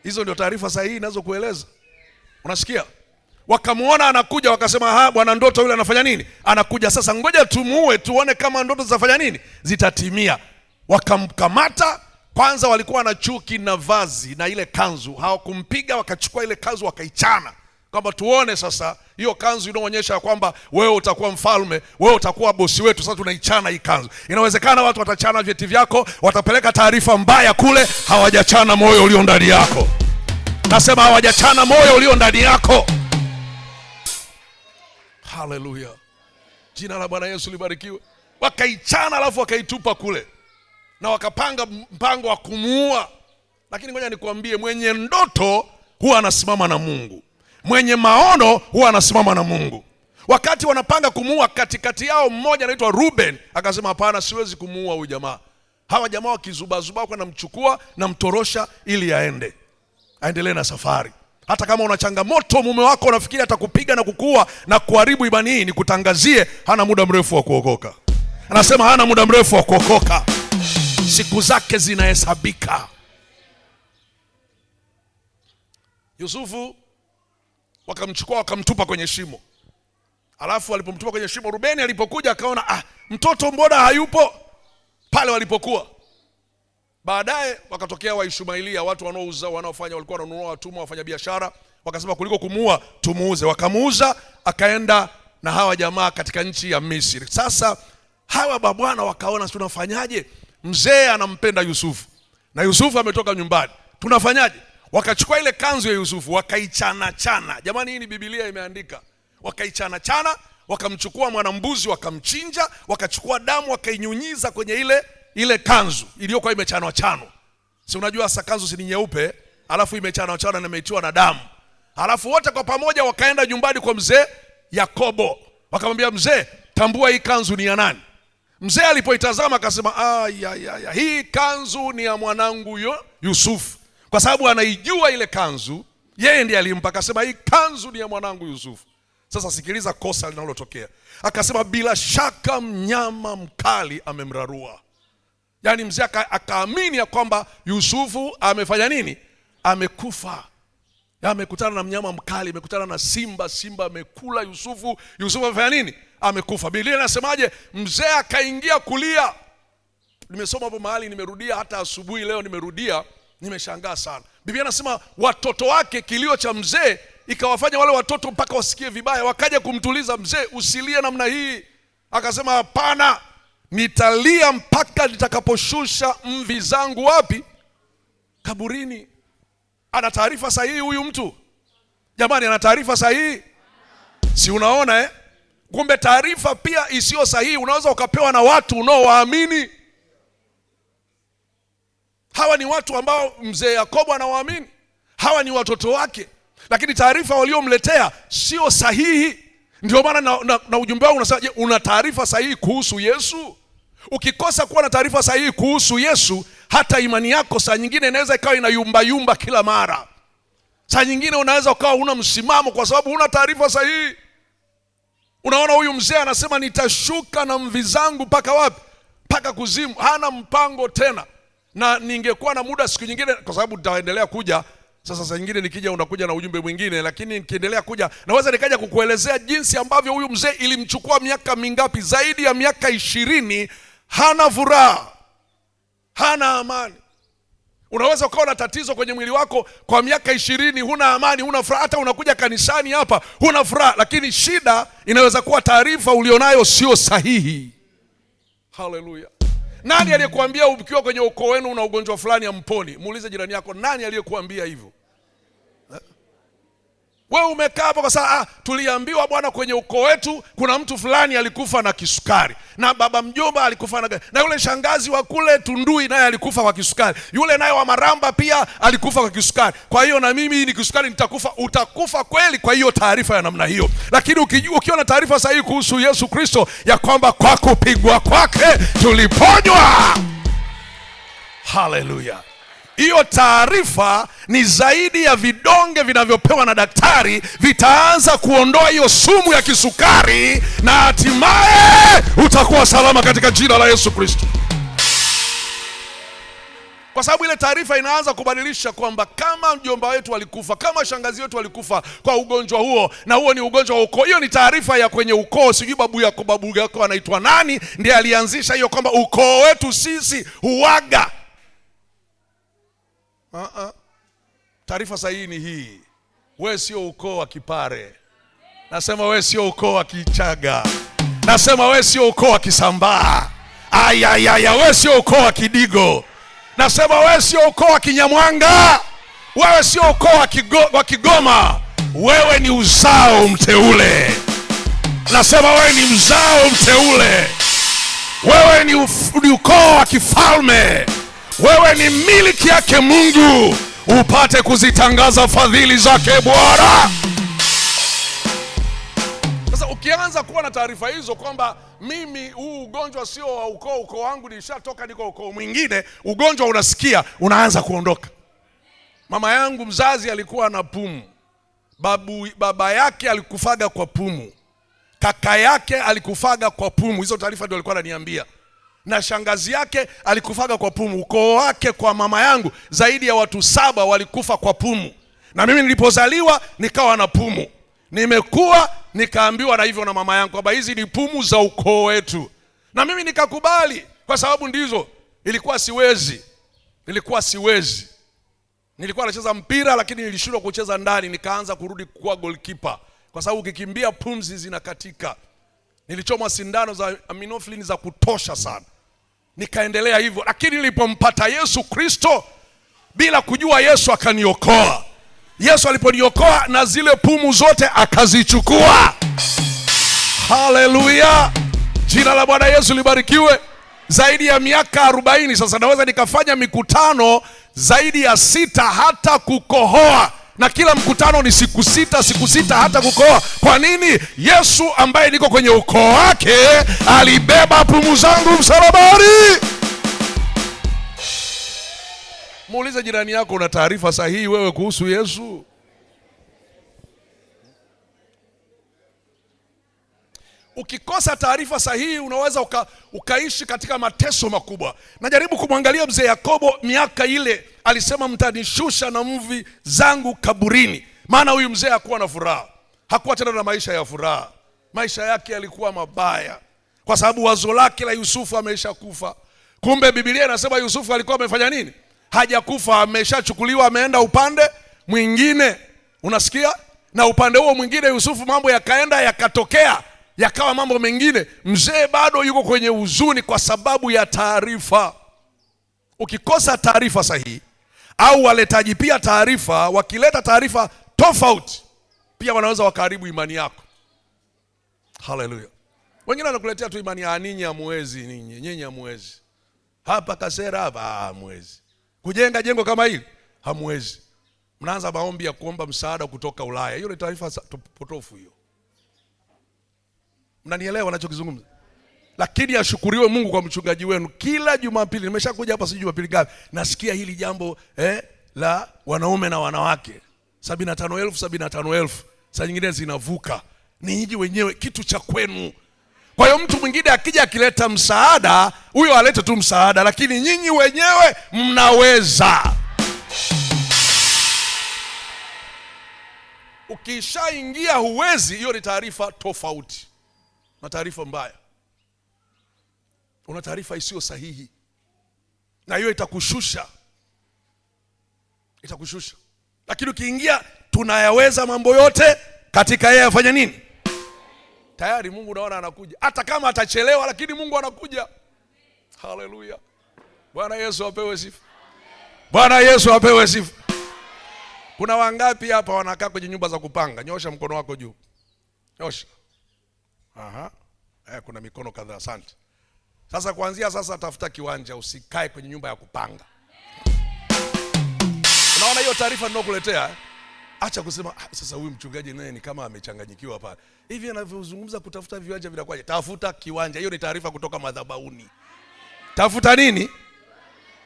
Hizo ndio taarifa sahihi ninazokueleza. Unasikia? Wakamuona anakuja, wakasema bwana ndoto yule anafanya nini? Anakuja. Sasa ngoja tumuue, tuone kama ndoto zitafanya nini? Zitatimia. Wakamkamata. Kwanza walikuwa na chuki na vazi na ile kanzu, hawakumpiga. Wakachukua ile kanzu wakaichana, kwamba tuone sasa hiyo kanzu inaonyesha kwamba wewe utakuwa mfalme, wewe utakuwa bosi wetu. Sasa tunaichana hii kanzu. Inawezekana watu watachana vyeti vyako, watapeleka taarifa mbaya kule, hawajachana moyo ulio ndani yako. Nasema hawajachana moyo ulio ndani yako. Haleluya. Jina la Bwana Yesu libarikiwe. Wakaichana alafu wakaitupa kule, na wakapanga mpango wa kumuua. Lakini ngoja nikuambie, mwenye ndoto huwa anasimama na Mungu. Mwenye maono huwa anasimama na Mungu. Wakati wanapanga kumuua, katikati yao mmoja anaitwa Ruben akasema hapana, siwezi kumuua huyu jamaa. Hawa jamaa wakizubazuba kwa namchukua na mtorosha ili aendelee na safari. Hata kama una changamoto, mume wako unafikiri atakupiga na kukuua na kuharibu imani hii, nikutangazie hana muda mrefu wa kuokoka. Anasema hana muda mrefu wa kuokoka. Siku zake zinahesabika. Yusufu wakamchukua wakamtupa kwenye shimo. Alafu walipomtupa kwenye shimo, Rubeni alipokuja akaona mtoto mbona hayupo pale walipokuwa. Baadaye wakatokea Waishmailia, watu wanaouza, wanaofanya, walikuwa wananunua watumwa, wafanya biashara. Wakasema kuliko kumuua tumuuze. Wakamuuza, akaenda na hawa jamaa katika nchi ya Misri. Sasa hawa babwana wakaona tunafanyaje? Mzee anampenda Yusufu na Yusufu ametoka nyumbani. tunafanyaje? Wakachukua ile kanzu ya Yusufu wakaichana chana. Jamani, hii ni Biblia imeandika. Wakaichana chana, wakamchukua mwanambuzi wakamchinja, wakachukua damu wakainyunyiza kwenye ile kanzu iliyokuwa imechanwa chano. Si unajua sasa kanzu si nyeupe, alafu imechanwa chana na imetiwa na damu. Alafu wote kwa pamoja wakaenda nyumbani kwa mzee Yakobo. Wakamwambia, mzee, tambua hii kanzu ni ya nani? Mzee alipoitazama akasema, hii kanzu ni ya mwanangu Yusufu. Kwa sababu anaijua ile kanzu, yeye ndiye alimpa. Akasema, hii kanzu ni ya mwanangu Yusufu. Sasa sikiliza kosa linalotokea. Akasema, bila shaka mnyama mkali amemrarua. Yaani mzee akaamini ya kwamba Yusufu amefanya nini? Amekufa. Amekutana na mnyama mkali, amekutana na simba, simba amekula Yusufu. Yusufu amefanya nini? Amekufa. Biblia inasemaje? Mzee akaingia kulia. Nimesoma hapo mahali, nimerudia hata asubuhi leo nimerudia, nimeshangaa sana. Biblia inasema watoto wake, kilio cha mzee ikawafanya wale watoto mpaka wasikie vibaya, wakaja kumtuliza mzee, usilie namna hii. Akasema, hapana, nitalia mpaka nitakaposhusha mvi zangu wapi? Kaburini. Ana taarifa sahihi huyu mtu. Jamani, ana taarifa sahihi. Si unaona Kumbe taarifa pia isiyo sahihi unaweza ukapewa na watu unaowaamini. Hawa ni watu ambao mzee Yakobo anawaamini. Hawa ni watoto wake. Lakini taarifa waliomletea sio sahihi. Ndio maana na ujumbe wangu unasema, una taarifa sahihi kuhusu Yesu? Ukikosa kuwa na taarifa sahihi kuhusu Yesu, hata imani yako saa nyingine inaweza ikawa inayumba yumba kila mara. Saa nyingine unaweza ukawa huna msimamo kwa sababu huna taarifa sahihi. Unaona, huyu mzee anasema nitashuka na mvi zangu mpaka wapi? Mpaka kuzimu. Hana mpango tena. Na ningekuwa na muda siku nyingine, kwa sababu nitaendelea kuja. Sasa saa nyingine nikija unakuja na ujumbe mwingine, lakini nikiendelea kuja naweza nikaja kukuelezea jinsi ambavyo huyu mzee ilimchukua miaka mingapi, zaidi ya miaka 20, hana furaha, hana amani. Unaweza ukawa na tatizo kwenye mwili wako kwa miaka 20, huna amani, huna furaha. Hata unakuja kanisani hapa huna furaha, lakini shida inaweza kuwa taarifa ulionayo sio sahihi. Haleluya. Nani aliyekuambia ukiwa kwenye ukoo wenu una ugonjwa fulani hamponi? Muulize jirani yako, nani aliyekuambia hivyo? Wewe umekaa hapo kwa sababu tuliambiwa bwana, kwenye ukoo wetu kuna mtu fulani alikufa na kisukari, na baba mjomba alikufa na yule shangazi wa kule Tundui naye alikufa kwa kisukari, yule naye wa Maramba pia alikufa kwa kisukari. Kwa hiyo na mimi ni kisukari nitakufa. Utakufa kweli kwa hiyo taarifa ya namna hiyo. Lakini ukiwa na taarifa sahihi kuhusu Yesu Kristo ya kwamba kwa kupigwa kwake tuliponywa. Haleluya. Hiyo taarifa ni zaidi ya vidonge vinavyopewa na daktari, vitaanza kuondoa hiyo sumu ya kisukari na hatimaye utakuwa salama katika jina la Yesu Kristo. Kwa sababu ile taarifa inaanza kubadilisha kwamba kama mjomba wetu alikufa, kama shangazi wetu alikufa kwa ugonjwa huo, na huo ni ugonjwa wa ukoo. Hiyo ni taarifa ya kwenye ukoo. Sijui babu yako anaitwa nani ndiye alianzisha hiyo kwamba ukoo wetu sisi huaga. Taarifa sahihi ni hii. Wewe sio ukoo wa Kipare. Nasema wewe sio ukoo wa Kichaga. Nasema wewe sio ukoo wa Kisambaa. Wewe sio ukoo wa Kidigo. Nasema wewe sio ukoo wa Kinyamwanga. Wewe sio ukoo wa Kigoma. Wewe ni uzao mteule. Nasema wewe ni mzao mteule. Wewe ni ukoo wa kifalme. Wewe ni miliki yake Mungu, upate kuzitangaza fadhili zake Bwana. Sasa ukianza kuwa na taarifa hizo kwamba mimi huu ugonjwa sio wa ukoo wangu, nilishatoka niko ukoo mwingine, ugonjwa unasikia unaanza kuondoka. Mama yangu mzazi alikuwa na pumu. Baba yake alikufaga kwa pumu. Kaka yake alikufaga kwa pumu. Hizo taarifa ndio alikuwa ananiambia. Na shangazi yake alikufaga kwa pumu. Ukoo wake kwa mama yangu zaidi ya watu 7 walikufa kwa pumu. Na mimi nilipozaliwa nikawa na pumu. Nimekuwa nikaambiwa na hivyo na mama yangu kwamba hizi ni pumu za ukoo wetu. Na mimi nikakubali kwa sababu ndizo. Ilikuwa siwezi. Nilikuwa nacheza mpira lakini nilishindwa kucheza ndani, nikaanza kurudi kuwa goalkeeper kwa sababu ukikimbia pumzi zinakatika. Nilichomwa sindano za aminoflin za kutosha sana. Nikaendelea hivyo, lakini nilipompata Yesu Kristo bila kujua Yesu akaniokoa. Yesu aliponiokoa na zile pumu zote akazichukua. Haleluya. Jina la Bwana Yesu libarikiwe. Zaidi ya miaka 40 sasa naweza nikafanya mikutano zaidi ya 6 hata kukohoa. Na kila mkutano ni siku sita hata kukohoa. Kwa nini? Yesu ambaye niko kwenye ukoo wake alibeba pumu zangu msalabani. Muulize jirani yako, una taarifa sahihi wewe kuhusu Yesu? Ukikosa taarifa sahihi unaweza ukaishi katika mateso makubwa. Najaribu kumwangalia mzee Yakobo miaka ile, alisema mtanishusha na mvi zangu kaburini. Maana huyu mzee hakuwa na furaha. Hakuwa tena na maisha ya furaha. Maisha yake yalikuwa mabaya. Kwa sababu wazo lake la Yusufu ameshakufa. Kumbe Biblia inasema Yusufu alikuwa amefanya nini? Hajakufa, ameshachukuliwa, ameenda upande mwingine. Unasikia? Na upande huo mwingine Yusufu mambo yakaenda yakatokea, yakawa mambo mengine. Mzee bado yuko kwenye huzuni kwa sababu ya taarifa. Ukikosa taarifa sahihi au waletaji pia taarifa, wakileta taarifa tofauti pia wanaweza wakaribu imani yako. Haleluya. Wengine wanakuletea tu imani ya ninyi hamwezi, nyinyi hamwezi. Hapa Kasera hapa hamwezi. Kujenga jengo kama hili hamwezi. Mnaanza maombi ya kuomba msaada kutoka Ulaya. Hiyo ni taarifa potofu hiyo. Mnanielewa ninachokizungumza? Lakini ashukuriwe Mungu kwa mchungaji wenu. Kila Jumapili, nimeshakuja hapa si Jumapili ngapi, nasikia hili jambo la wanaume na wanawake 75,000 saa nyingine zinavuka. Ni nyinyi wenyewe kitu cha kwenu. Kwa hiyo mtu mwingine akija akileta msaada, huyo alete tu msaada, lakini nyinyi wenyewe mnaweza. Ukishaingia huwezi, hiyo ni taarifa tofauti. Na taarifa mbaya. Una taarifa isiyo sahihi. Na hiyo itakushusha. Itakushusha. Lakini ukiingia tunayaweza mambo yote katika yeye afanye nini? Tayari Mungu naona anakuja. Hata kama atachelewa lakini Mungu anakuja. Haleluya. Bwana Yesu apewe sifa. Bwana Yesu apewe sifa. Kuna wangapi hapa wanakaa kwenye nyumba za kupanga? Nyosha mkono wako juu. Nyosha. Aha. Kuna mikono kadhaa, asante. Sasa kuanzia sasa tafuta kiwanja, usikae kwenye nyumba ya kupanga. Unaona hiyo taarifa ninayokuletea? Acha kusema sasa huyu mchungaji naye ni kama amechanganyikiwa pale. Hivi anavyozungumza kutafuta viwanja vinakwaje? Tafuta kiwanja. Hiyo ni taarifa kutoka madhabahuni. Tafuta nini?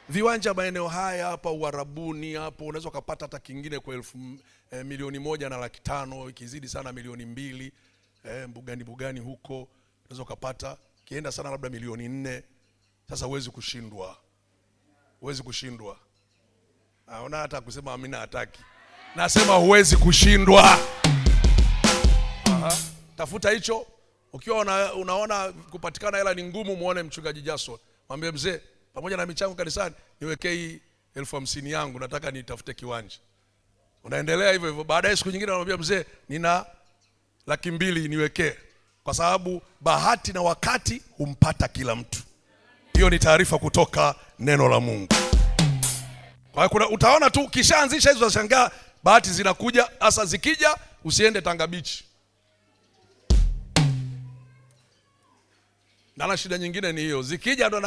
Viwanja maeneo haya hapa Uarabuni hapo, unaweza kupata hata kingine kwa 1,150,000, ikizidi sana 2,000,000. Mbugani huko unaweza kupata, kienda sana labda 4,000,000. Sasa huwezi kushindwa. Huwezi kushindwa. Naona hata kusema amina hataki. Nasema huwezi kushindwa. Tafuta hicho. Ukiwa unaona kupatikana hela ni ngumu, muone mchungaji Jason. Mwambie mzee, pamoja na michango kanisani, niwekee 50,000 yangu, nataka nitafute kiwanja. Unaendelea hivyo hivyo. Baadaye siku nyingine anamwambia mzee, nina 200,000 niwekee. Kwa sababu bahati na wakati humpata kila mtu. Hiyo ni taarifa kutoka neno la Mungu. Kwa hiyo utaona tu kishaanzisha hizo zashangaa bahati zinakuja. Asa zikija usiende Tanga Beach. Na shida nyingine ni hiyo. Zikija ndo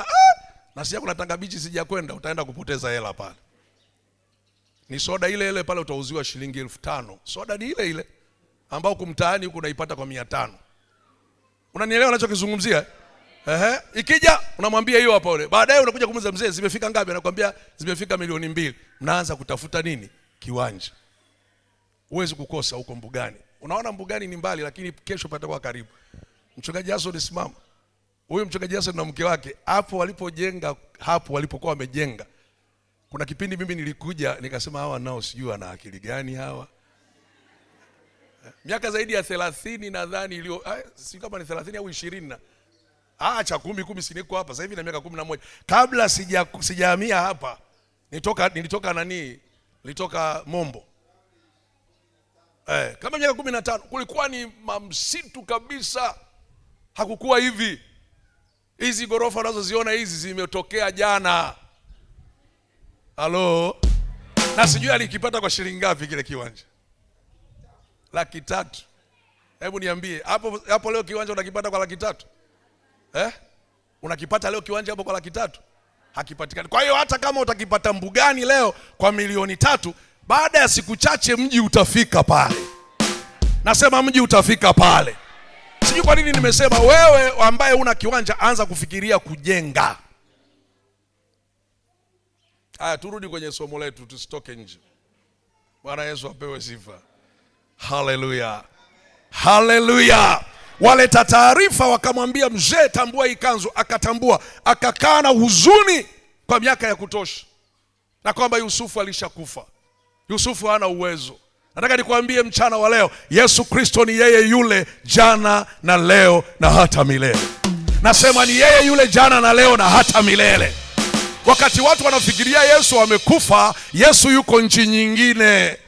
na sija kuna Tanga Beach sija kwenda, utaenda kupoteza hela pale. Ni soda ile ile pale utauziwa shilingi 5,000. Soda ni ile ile ambao kumtaani huko unaipata kwa 500. Unanielewa ninachokizungumzia? Ikija unamwambia hiyo hapa ule. Baadaye unakuja kumuuliza mzee zimefika ngapi? Anakuambia zimefika 2,000,000. Mnaanza kutafuta nini? Kiwanja. Huwezi kukosa huko Mbugani. Unaona Mbugani ni mbali lakini kesho patakuwa karibu. Mchungaji Jason simama. Huyu mchungaji Jason na mke wake hapo walipojenga, hapo walipokuwa wamejenga. Kuna kipindi mimi nilikuja nikasema hawa nao sijui ana akili gani hawa. Miaka zaidi ya 30 nadhani ilio si kama ni 30 au 20 na acha 10 siniko hapa sasa hivi na miaka 11. Kabla sijahamia hapa nilitoka Mombo. Kama miaka 15 kulikuwa ni mamsitu kabisa. Hakukuwa hivi. Hizi gorofa unazoziona hizi zimetokea jana. Halo. Na sijui alikipata kwa shilingi ngapi kile kiwanja. 300,000. Hebu niambie, hapo leo kiwanja unakipata kwa 300,000? Unakipata leo kiwanja hapo kwa 300,000? Hakipatikani. Kwa hiyo hata kama utakipata Mbugani leo kwa 300,000, baada ya siku chache mji utafika pale. Nasema mji utafika pale. Sijui kwa nini nimesema wewe ambaye una kiwanja anza kufikiria kujenga. Haya, turudi kwenye somo letu, tusitoke nje. Bwana Yesu apewe sifa. Haleluya. Haleluya. Waleta taarifa wakamwambia mzee, tambua hii kanzu. Akatambua, akakaa na huzuni kwa miaka ya kutosha, na kwamba Yusufu alishakufa. Yusufu hana uwezo. Nataka nikwambie mchana wa leo, Yesu Kristo ni yeye yule jana na leo na hata milele. Nasema ni yeye yule jana na leo na hata milele. Wakati watu wanafikiria Yesu amekufa, Yesu yuko nchi nyingine.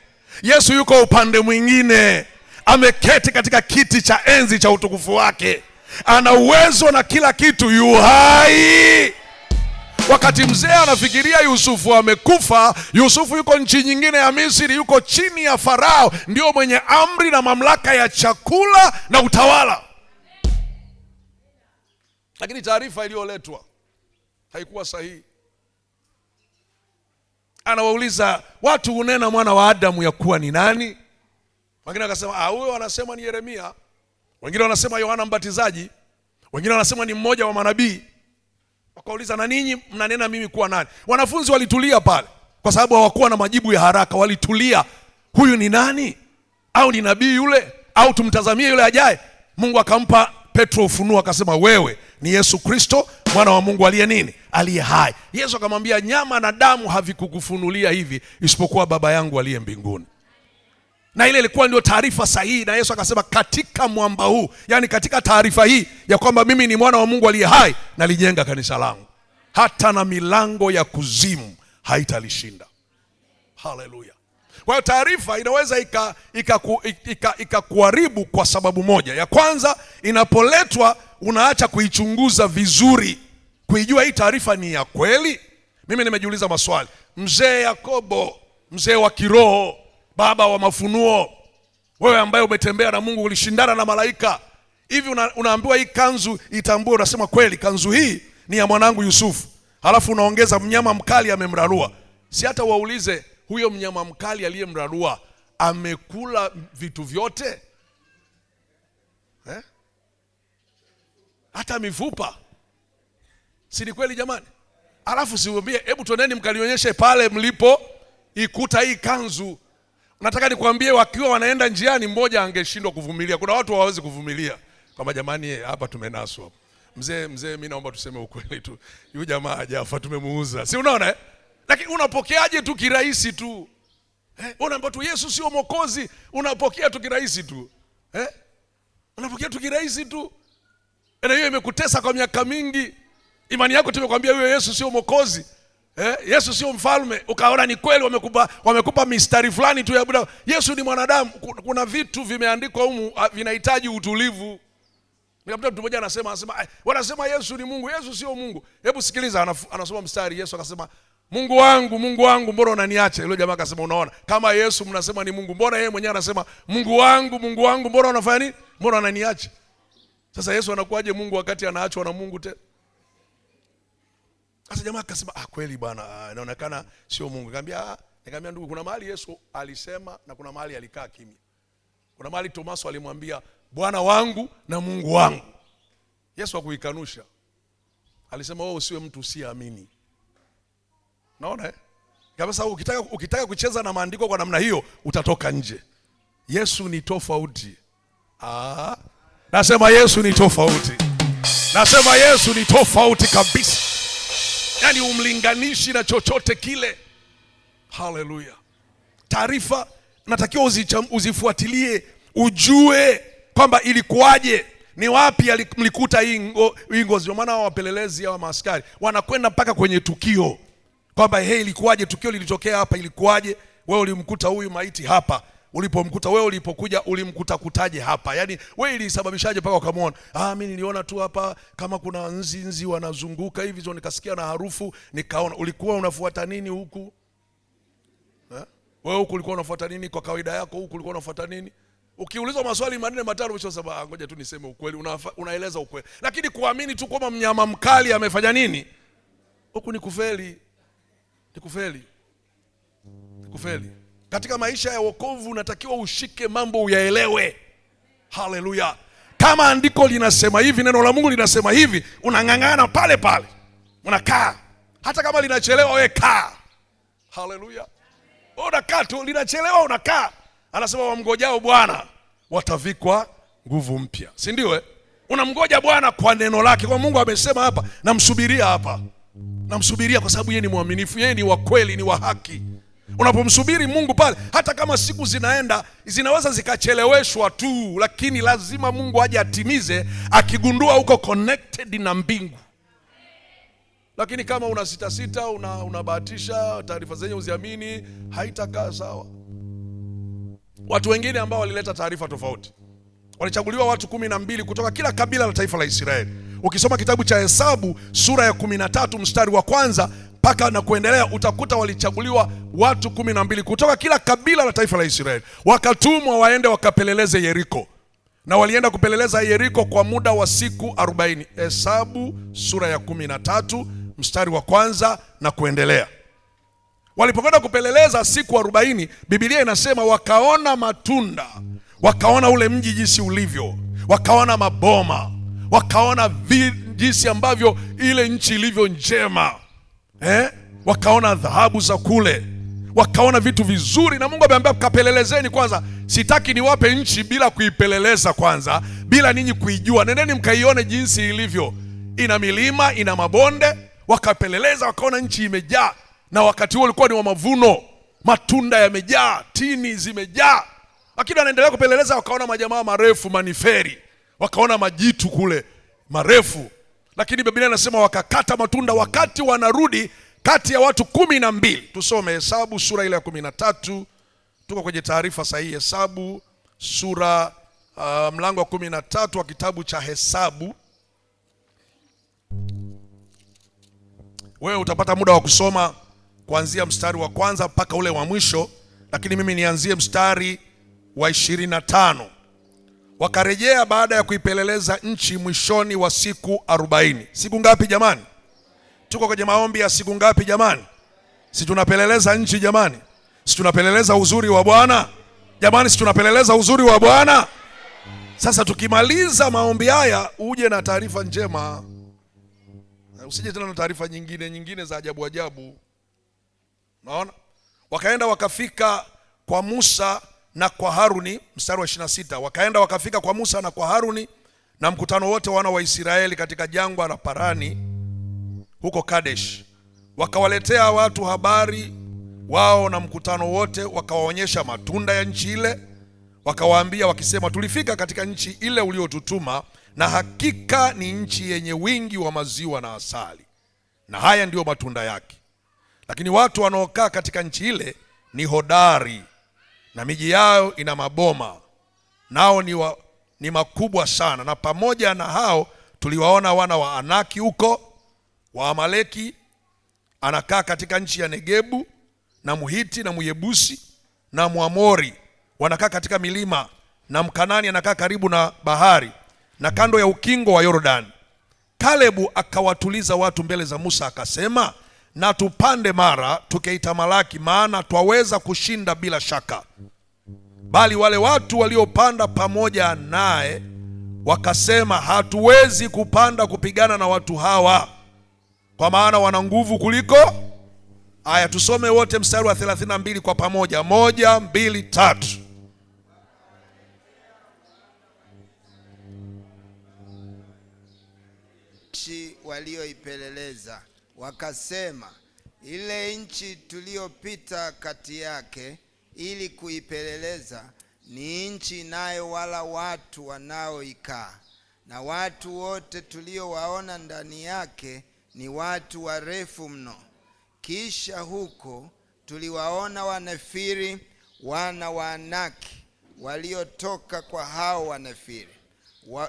Yesu yuko upande mwingine. Ameketi katika kiti cha enzi cha utukufu wake. Ana uwezo na kila kitu, yu hai. Wakati mzee anafikiria Yusufu amekufa, Yusufu yuko nchi nyingine ya Misri, yuko chini ya Farao, ndio mwenye amri na mamlaka ya chakula na utawala. Lakini taarifa iliyoletwa haikuwa sahihi. Anawauliza watu, unena mwana wa Adamu ya kuwa ni nani? Wengine wakasema huyo anasema ni Yeremia. Wengine wanasema Yohana Mbatizaji. Wengine wanasema ni mmoja wa manabii. Wakauliza, na ninyi mnanena mimi kuwa nani? Wanafunzi walitulia pale kwa sababu hawakuwa na majibu ya haraka. Walitulia, huyu ni nani? Au ni nabii yule? Au tumtazamie yule ajaye? Mungu akampa Petro ufunuo, akasema wewe ni Yesu Kristo, mwana wa Mungu aliye nini? Aliye hai. Yesu akamwambia, nyama na damu havikukufunulia hivi isipokuwa Baba yangu aliye mbinguni. Na ile ilikuwa ndio taarifa sahihi. Na Yesu akasema, katika mwamba huu, yani katika taarifa hii ya kwamba mimi ni mwana wa Mungu aliye hai, nalijenga kanisa langu, hata na milango ya kuzimu haitalishinda. Haleluya. Kwa hiyo taarifa inaweza ikakuharibu kwa sababu moja. Ya kwanza, inapoletwa unaacha kuichunguza vizuri, kuijua hii taarifa ni ya kweli. Mimi nimejiuliza maswali. Mzee Yakobo, mzee wa kiroho, baba wa mafunuo, wewe ambaye umetembea na Mungu, ulishindana na malaika, hivi unaambiwa hii kanzu itambue, unasema kweli kanzu hii ni ya mwanangu Yusufu, halafu unaongeza mnyama mkali amemrarua. Si hata waulize, huyo mnyama mkali aliyemrarua amekula vitu vyote? Hata mifupa? Si ni kweli jamani? Alafu siwaambie, hebu tuendeni mkalionyeshe pale mlipo ikuta hii kanzu. Nataka nikwambie, wakiwa wanaenda njiani, mmoja angeshindwa kuvumilia. Kuna watu hawawezi kuvumilia kwamba jamani, hapa tumenaswa. Mzee, mimi naomba tuseme ukweli tu, yule jamaa hajafa, tumemuuza. Si unaona? Lakini unapokeaje tu kirahisi tu? Unaambia tu Yesu sio mwokozi, unapokea tu kirahisi tu. Unapokea tu kirahisi tu. Na hiyo imekutesa kwa miaka mingi. Imani yako tumekwambia huyo Yesu sio mwokozi, Yesu sio mfalme, ukaona ni kweli wamekupa mistari fulani tu ya buda. Yesu ni mwanadamu. Kuna vitu vimeandikwa humu vinahitaji utulivu. Nikamta mtu mmoja wanasema Yesu ni Mungu. Yesu sio Mungu. Hebu sikiliza, anasoma mstari. Yesu akasema, Mungu wangu, Mungu wangu, mbona unaniacha? Yule jamaa akasema, unaona, kama Yesu mnasema ni Mungu, mbona yeye mwenyewe anasema Mungu wangu, Mungu wangu, mbona unafanya nini? Mbona unaniacha? Sasa Yesu anakuaje Mungu wakati anaachwa na Mungu tena? Sasa jamaa akasema, kweli bwana, inaonekana sio Mungu. Nikamwambia ndugu, kuna mahali Yesu alisema na kuna mahali alikaa kimya. Kuna mahali Tomaso alimwambia Bwana wangu na Mungu wangu. Yesu hakuikanusha. Alisema wewe usiwe mtu usiamini. Naona kabisa ukitaka kucheza na maandiko kwa namna hiyo utatoka nje. Yesu ni tofauti. Nasema Yesu ni tofauti. Nasema Yesu ni tofauti kabisa. Yaani umlinganishi na chochote kile. Haleluya. Taarifa natakiwa uzifuatilie, ujue kwamba ilikuwaje, ni wapi mlikuta hii ngozi. Kwa maana wapelelezi au maaskari wanakwenda mpaka kwenye tukio, kwamba ilikuwaje, tukio lilitokea hapa, ilikuwaje, wewe ulimkuta huyu maiti hapa, ulipomkuta wewe, ulipokuja ulimkuta kutaje hapa, yani wewe ilisababishaje mpaka ukamwona? Mimi niliona tu hapa kama kuna nzi wanazunguka hivi, zo nikasikia na harufu nikaona. Ulikuwa unafuata nini huku? Wewe huku ulikuwa unafuata nini kwa kawaida yako? Huku ulikuwa unafuata nini? Ukiulizwa maswali manne matano umeshasema ngoja tu niseme ukweli, unaeleza ukweli. Lakini kuamini tu kwamba mnyama mkali amefanya nini, huku ni kufeli. Ni kufeli. Ni kufeli. Katika maisha ya wokovu unatakiwa ushike mambo uyaelewe. Haleluya. Kama andiko linasema hivi, neno la Mungu linasema hivi, unang'ang'ana pale pale. Unakaa. Hata kama linachelewa wewe kaa. Haleluya. Unakaa tu, linachelewa unakaa. Anasema wamngojao Bwana watavikwa nguvu mpya. Si ndio? Unamngoja Bwana kwa neno lake. Kwa Mungu amesema hapa, namsubiria hapa. Namsubiria kwa sababu yeye ni mwaminifu, yeye ni wa kweli, ni wa haki. Unapomsubiri Mungu pale, hata kama siku zinaenda, zinaweza zikacheleweshwa tu, lakini lazima Mungu aje atimize, akigundua uko connected na mbingu. Lakini kama una sita, unabahatisha, taarifa zenye uziamini, haitakaa sawa. Watu wengine ambao walileta taarifa tofauti, walichaguliwa watu 12 kutoka kila kabila la taifa la Israeli. Ukisoma kitabu cha Hesabu sura ya 13 mstari wa 1 mpaka na kuendelea, utakuta walichaguliwa watu 12 kutoka kila kabila la taifa la Israeli. Wakatumwa waende wakapeleleze Yeriko. Na walienda kupeleleza Yeriko kwa muda wa siku 40. Hesabu sura ya 13 mstari wa 1 na kuendelea. Walipokwenda kupeleleza siku 40, Biblia inasema wakaona matunda, wakaona ule mji jinsi ulivyo, wakaona maboma, wakaona jinsi ambavyo ile nchi ilivyo njema. Wakaona dhahabu za kule, wakaona vitu vizuri. Na Mungu ameambia kapelelezeni kwanza. Sitaki niwape nchi bila kuipeleleza kwanza, bila ninyi kuijua. Nendeni mkaione jinsi ilivyo. Ina milima, ina mabonde. Wakapeleleza, wakaona nchi imejaa. Na wakati huo ulikuwa ni wa mavuno, matunda yamejaa, tini zimejaa. Lakini wanaendelea kupeleleza, wakaona majamaa marefu, maniferi, wakaona majitu kule marefu. Lakini Biblia inasema wakakata matunda. Wakati wanarudi, kati ya watu 12, tusome Hesabu sura ile ya 13. Tuko kwenye taarifa sahihi. Hesabu sura mlango wa 13 wa kitabu cha Hesabu. Wewe utapata muda wa kusoma kuanzia mstari wa 1 mpaka ule wa mwisho, lakini mimi nianzie mstari wa 25. Wakarejea baada ya kuipeleleza nchi mwishoni wa siku 40. Siku ngapi jamani? Tuko kwenye maombi ya siku ngapi jamani? Si tunapeleleza nchi jamani? Si tunapeleleza uzuri wa Bwana jamani? Si tunapeleleza uzuri wa Bwana? Sasa tukimaliza maombi haya, uje na taarifa njema. Usije tena na taarifa nyingine za ajabu ajabu. Naona wakaenda wakafika kwa Musa na kwa Haruni, mstari wa 26. Wakaenda wakafika kwa Musa na kwa Haruni na mkutano wote wana wa Israeli katika jangwa la Parani huko Kadesh. Wakawaletea watu habari wao na mkutano wote, wakawaonyesha matunda ya nchi ile. Wakawaambia wakisema, tulifika katika nchi ile uliotutuma, na hakika ni nchi yenye wingi wa maziwa na asali, na haya ndiyo matunda yake. Lakini watu wanaokaa katika nchi ile ni hodari, na miji yao ina maboma, nao ni makubwa sana. Na pamoja na hao tuliwaona wana wa Anaki huko, wa Amaleki anakaa katika nchi ya Negebu, na Muhiti na Muyebusi na Muamori wanakaa katika milima, na Mkanani anakaa karibu na bahari na kando ya ukingo wa Yordani. Kalebu akawatuliza watu mbele za Musa akasema, na tupande mara tukaitamalaki, maana twaweza kushinda bila shaka. Bali wale watu waliopanda pamoja naye wakasema, hatuwezi kupanda kupigana na watu hawa, kwa maana wana nguvu kuliko. Aya, tusome wote mstari wa 32 kwa pamoja. 1, 2, 3. Nchi walioipeleleza wakasema, ile nchi tuliyopita kati yake ili kuipeleleza ni nchi nayo wala watu wanaoikaa, na watu wote tuliowaona ndani yake ni watu warefu mno. Kisha huko tuliwaona Wanefiri, wana wa Anaki, waliotoka kwa hao Wanefiri.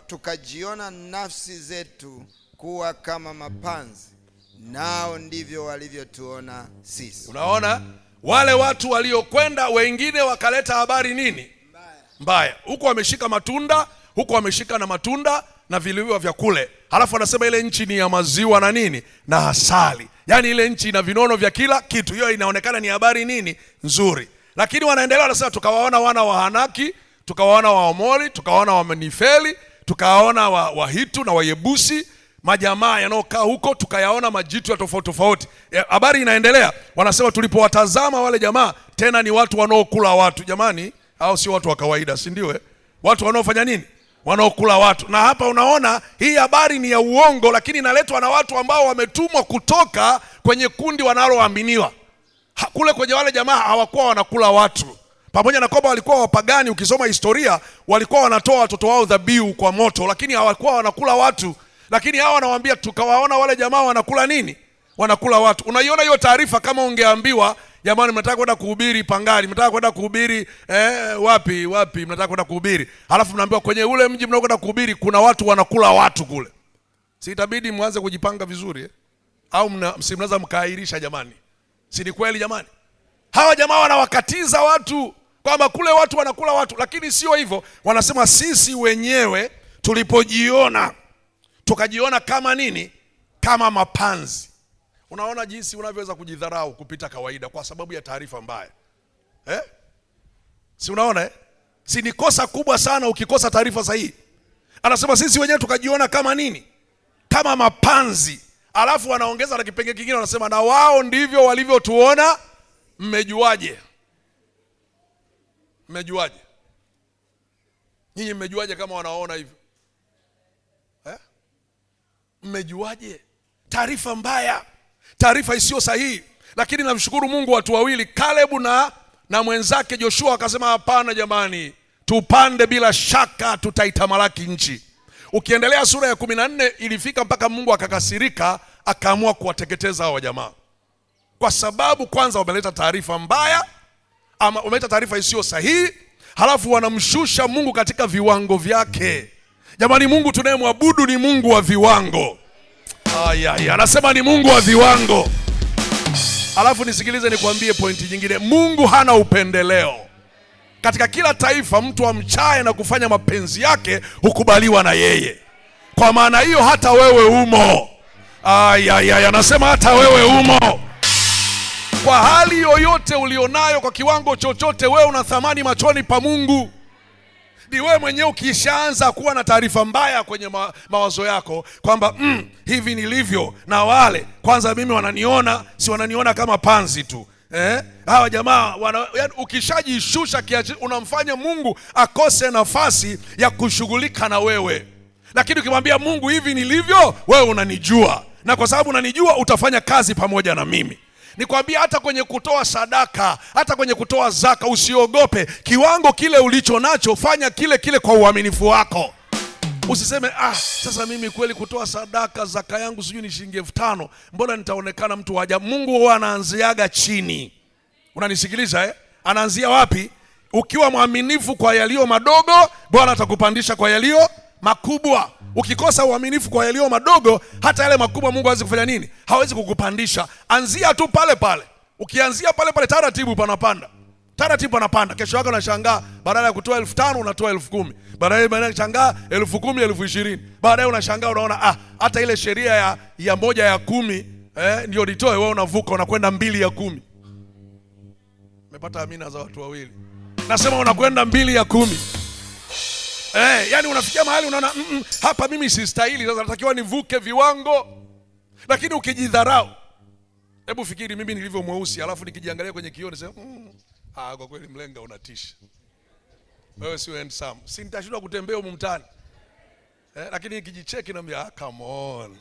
Tukajiona nafsi zetu kuwa kama mapanzi, nao ndivyo walivyotuona sisi. Unaona, Wale watu waliokwenda wengine wakaleta habari nini? Mbaya. Huko wameshika matunda, huko wameshika na matunda na vilivyo vya kule. Halafu anasema ile nchi ni ya maziwa na nini? Na asali. Yaani ile nchi ina vinono vya kila kitu. Hiyo inaonekana ni habari nini? Nzuri. Lakini wanaendelea wanasema tukawaona wana wa Hanaki, tukawaona wa Omori, tukawaona wa Menifeli, tukawaona wa Hitu na wa Yebusi, majamaa yanaokaa huko, tukayaona majitu ya tofauti tofauti. Habari inaendelea. Wanasema tulipowatazama wale jamaa, tena ni watu wanaokula watu. Jamani, hao sio watu wa kawaida, si ndio? Watu wanaofanya nini? Wanaokula watu. Na hapa unaona hii habari ni ya uongo, lakini inaletwa na watu ambao wametumwa kutoka kwenye kundi wanaloaminiwa. Kule kwenye wale jamaa hawakuwa wanakula watu. Pamoja na kwamba walikuwa wapagani, ukisoma historia walikuwa wanatoa watoto wao dhabihu kwa moto, lakini hawakuwa wanakula watu. Lakini hawa wanawaambia tukawaona wale jamaa wanakula nini? Wanakula watu. Unaiona hiyo taarifa kama ungeambiwa jamani mnataka kwenda kuhubiri Pangani, mnataka kwenda kuhubiri wapi mnataka kwenda kuhubiri. Halafu mnaambiwa kwenye ule mji mnaokwenda kuhubiri kuna watu wanakula watu kule. Si itabidi mwanze kujipanga vizuri Au mnaweza mkaahirisha jamani? Si ni kweli jamani? Hawa jamaa wanawakatiza watu kwamba kule watu wanakula watu, lakini sio hivyo. Wanasema sisi wenyewe tulipojiona tukajiona kama nini? Kama mapanzi. Unaona jinsi unavyoweza kujidharau kupita kawaida kwa sababu ya taarifa mbaya. Si unaona Si ni kosa kubwa sana ukikosa taarifa sahihi. Anasema sisi wenyewe tukajiona kama nini? Kama mapanzi. Alafu wanaongeza na kipengele kingine wanasema na wao ndivyo walivyotuona. Mmejuaje? Mmejuaje? Nyinyi mmejuaje kama wanaona hivyo? Mmejuaje? Taarifa mbaya, taarifa isiyo sahihi. Lakini namshukuru Mungu, watu wawili Kalebu na mwenzake Joshua akasema hapana jamani, tupande, bila shaka tutaitamalaki nchi. Ukiendelea sura ya 14 ilifika mpaka Mungu akakasirika, akaamua kuwateketeza hao jamaa. Kwa sababu kwanza wameleta taarifa mbaya, ama wameleta taarifa isiyo sahihi, halafu wanamshusha Mungu katika viwango vyake. Jamani, Mungu tunayemwabudu ni Mungu wa viwango. Anasema ni Mungu wa viwango. Halafu nisikilize nikwambie pointi nyingine. Mungu hana upendeleo. Katika kila taifa mtu amchaye na kufanya mapenzi yake hukubaliwa na yeye. Kwa maana hiyo hata wewe umo. Anasema hata wewe umo. Kwa hali yoyote ulionayo, kwa kiwango chochote, wewe una thamani machoni pa Mungu. Ni wewe mwenyewe ukishaanza kuwa na taarifa mbaya kwenye mawazo yako kwamba hivi nilivyo na wale, kwanza mimi wananiona, si wananiona kama panzi tu. Hawa jamaa yani ukishajishusha kiasi unamfanya Mungu akose nafasi ya kushughulika na wewe. Lakini ukimwambia Mungu hivi nilivyo, wewe unanijua, na kwa sababu unanijua utafanya kazi pamoja na mimi. Nikwambia hata kwenye kutoa sadaka, hata kwenye kutoa zaka, usiogope. Kiwango kile ulicho nacho, fanya kile kile kwa uaminifu wako. Usiseme sasa mimi kweli kutoa sadaka, zaka yangu sijui ni shilingi 5,000, mbona nitaonekana mtu wa ajabu. Mungu huwa anaanziaga chini. Unanisikiliza Anaanzia wapi? Ukiwa mwaminifu kwa yaliyo madogo, Bwana atakupandisha kwa yaliyo makubwa. Ukikosa uaminifu kwa yaliyo madogo, hata yale makubwa Mungu hawezi kufanya nini? Hawezi kukupandisha. Anzia tu pale pale. Ukianzia pale pale, taratibu panapanda. Taratibu panapanda. Kesho yako unashangaa, badala ya kutoa 5,000 unatoa 10,000. Baadaye unashangaa 10,000, 20,000. Baadaye unashangaa unaona hata ile sheria ya 1 ya 10 ndio nitoe, wewe unavuka unakwenda 2 ya 10. Umepata amina za watu wawili. Nasema unakwenda 2 ya 10. Yani unafikia mahali unaona hapa mimi sistahili, sasa natakiwa nivuke viwango. Lakini ukijidharau, hebu fikiri mimi nilivyo mweusi, alafu nikijiangalia kwenye kioo nisema kwa kweli mlenga unatisha. Wewe si handsome. Si nitashindwa kutembea huko mtaani. Lakini nikijicheki naambia come on.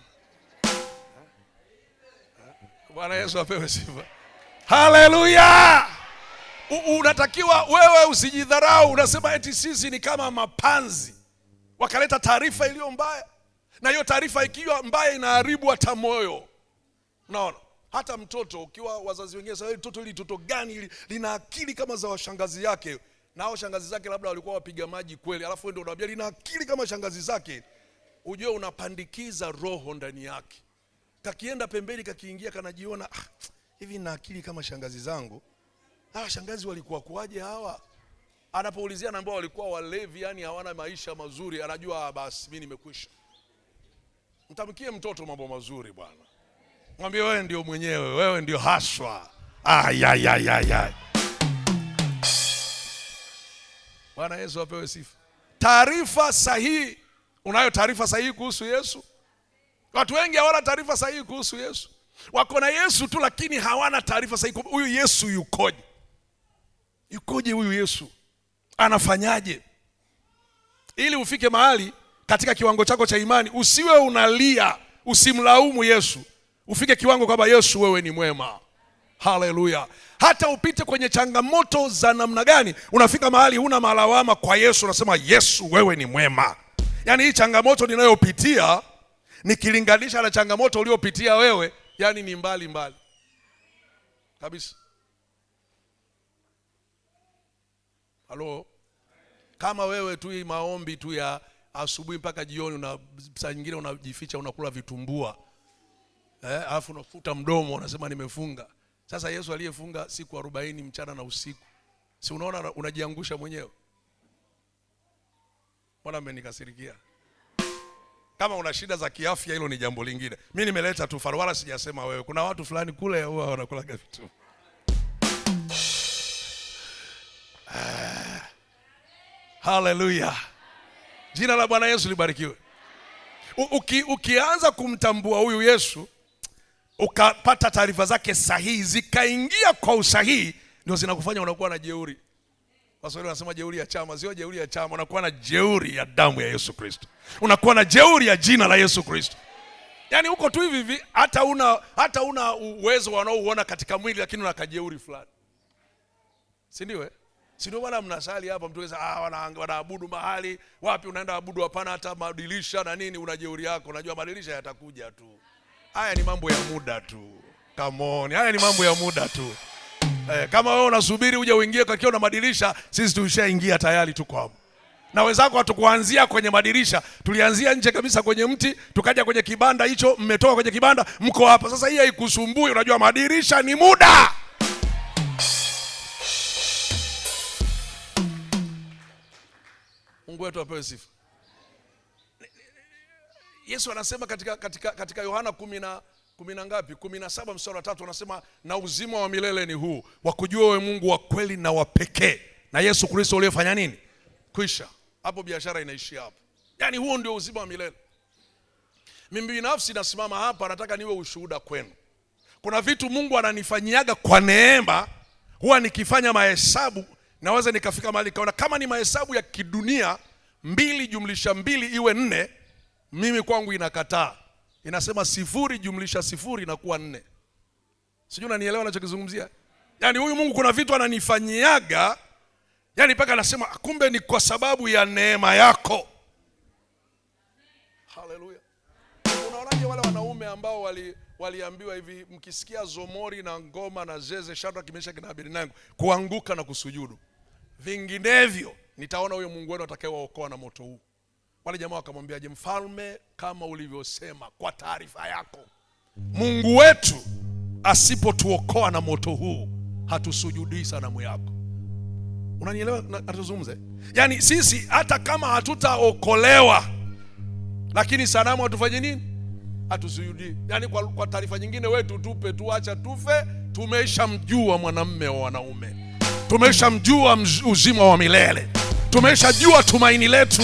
Bwana Yesu apewe sifa. Haleluya! Unatakiwa wewe usijidharau. Unasema eti sisi ni kama mapanzi. Wakaleta taarifa iliyo mbaya, na hiyo taarifa ikiwa mbaya inaharibu hata moyo. Unaona? Hata mtoto, ukiwa wazazi wengine sasa, mtoto hili mtoto gani lina akili kama za washangazi yake, na hao shangazi zake labda walikuwa wapiga maji kweli, alafu wewe ndio unamwambia lina akili kama shangazi zake. Ujue unapandikiza roho ndani yake. Kakienda pembeni kakiingia kanajiona hivi na akili kama shangazi zangu. hawa shangazi walikuwa kuaje hawa? Anapoulizia anaambiwa walikuwa walevi, yani hawana maisha mazuri. Anajua basi mimi nimekwisha. Mtamkie mtoto mambo mazuri bwana. Mwambie wewe ndio mwenyewe, wewe ndio haswa. Ya. Bwana Yesu apewe sifa. Taarifa sahihi. Unayo taarifa sahihi kuhusu Yesu? Watu wengi hawana taarifa sahihi kuhusu Yesu. Wako na Yesu tu lakini hawana taarifa sahihi. Huyu Yesu yukoje? Yukoje huyu Yesu? Anafanyaje? Ili ufike mahali katika kiwango chako cha imani, usiwe unalia, usimlaumu Yesu. Ufike kiwango kwamba Yesu wewe ni mwema. Haleluya. Hata upite kwenye changamoto za namna gani, unafika mahali huna malawama kwa Yesu, unasema Yesu wewe ni mwema. Yani hii changamoto ninayopitia nikilinganisha na changamoto uliopitia wewe, yani ni mbali kabisa. Halo. Kama wewe tu hii maombi tu ya asubuhi mpaka jioni, saa nyingine unajificha unakula vitumbua. Alafu unafuta mdomo unasema nimefunga. Sasa Yesu aliyefunga siku 40 mchana na usiku, si unaona unajiangusha mwenyewe? Mbona amenikasirikia? Kama una shida za kiafya hilo ni jambo lingine. Mimi nimeleta tu faru, wala sijasema wewe. Kuna watu fulani kule huwa wanakula vitu. Haleluya. Jina la Bwana Yesu libarikiwe. Ukianza kumtambua huyu Yesu, ukapata taarifa zake sahihi, zikaingia kwa usahihi, ndio zinakufanya unakuwa na jeuri. Waswahili wanasema jeuri ya chama, sio jeuri ya chama, unakuwa na jeuri ya damu ya Yesu Kristo. Unakuwa na jeuri ya jina la Yesu Kristo. Yaani uko tu hivi hata una uwezo wanaouona katika mwili, lakini una kajeuri fulani. Si ndio? Si ndio bwana mnasali hapa mtu anaweza wanaabudu mahali, wapi unaenda abudu, hapana hata madirisha na nini, una jeuri yako. Unajua madirisha yatakuja tu. Haya ni mambo ya muda tu. Come on, haya ni mambo ya muda tu. Kama wewe unasubiri uje uingie kwa kioo na madirisha, sisi tulishaingia tayari tu kwao. Na wenzako hatukuanzia kwenye madirisha, tulianzia nje kabisa kwenye mti, tukaja kwenye kibanda hicho, mmetoka kwenye kibanda, mko hapa. Sasa hii haikusumbui, unajua madirisha ni muda. Mungu wetu apewe sifa. Yesu anasema katika Yohana 17:3 anasema na uzima wa milele ni huu, wakujua wewe Mungu wa kweli na wa pekee, na Yesu Kristo uliyefanya nini? Kwisha. Hapo biashara inaishia hapo. Yaani huo ndio uzima wa milele. Mimi binafsi nasimama hapa, nataka niwe ushuhuda kwenu. Kuna vitu Mungu ananifanyiaga kwa neema, huwa nikifanya mahesabu naweza nikafika mahali kaona kama ni mahesabu ya kidunia 2 + 2 iwe 4, mimi kwangu inakataa. Inasema 0 + 0 inakuwa 4. Sijui unanielewa ninachokizungumzia? Yaani huyu Mungu kuna vitu ananifanyiaga, yaani mpaka anasema kumbe ni kwa sababu ya neema yako. Haleluya. Unaonaje wale wanaume ambao waliambiwa hivi, mkisikia zomori na ngoma na zeze, Shadraka, Meshaki na Abednego, kuanguka na kusujudu, vinginevyo nitaona huyo Mungu wenu atakayewaokoa na moto huu. Wale jamaa wakamwambia, je, mfalme, kama ulivyosema, kwa taarifa yako, Mungu wetu asipotuokoa na moto huu, hatusujudii sanamu yako. Unanielewa natuzungumze? Yaani sisi hata kama hatutaokolewa, lakini sanamu hatufanye nini? Hatusujudii. Yaani kwa taarifa nyingine wetu tupe tu, acha tufe, tumeshamjua mwanamume wa wanaume. Tumeshamjua uzima wa milele. Tumeshajua tumaini letu.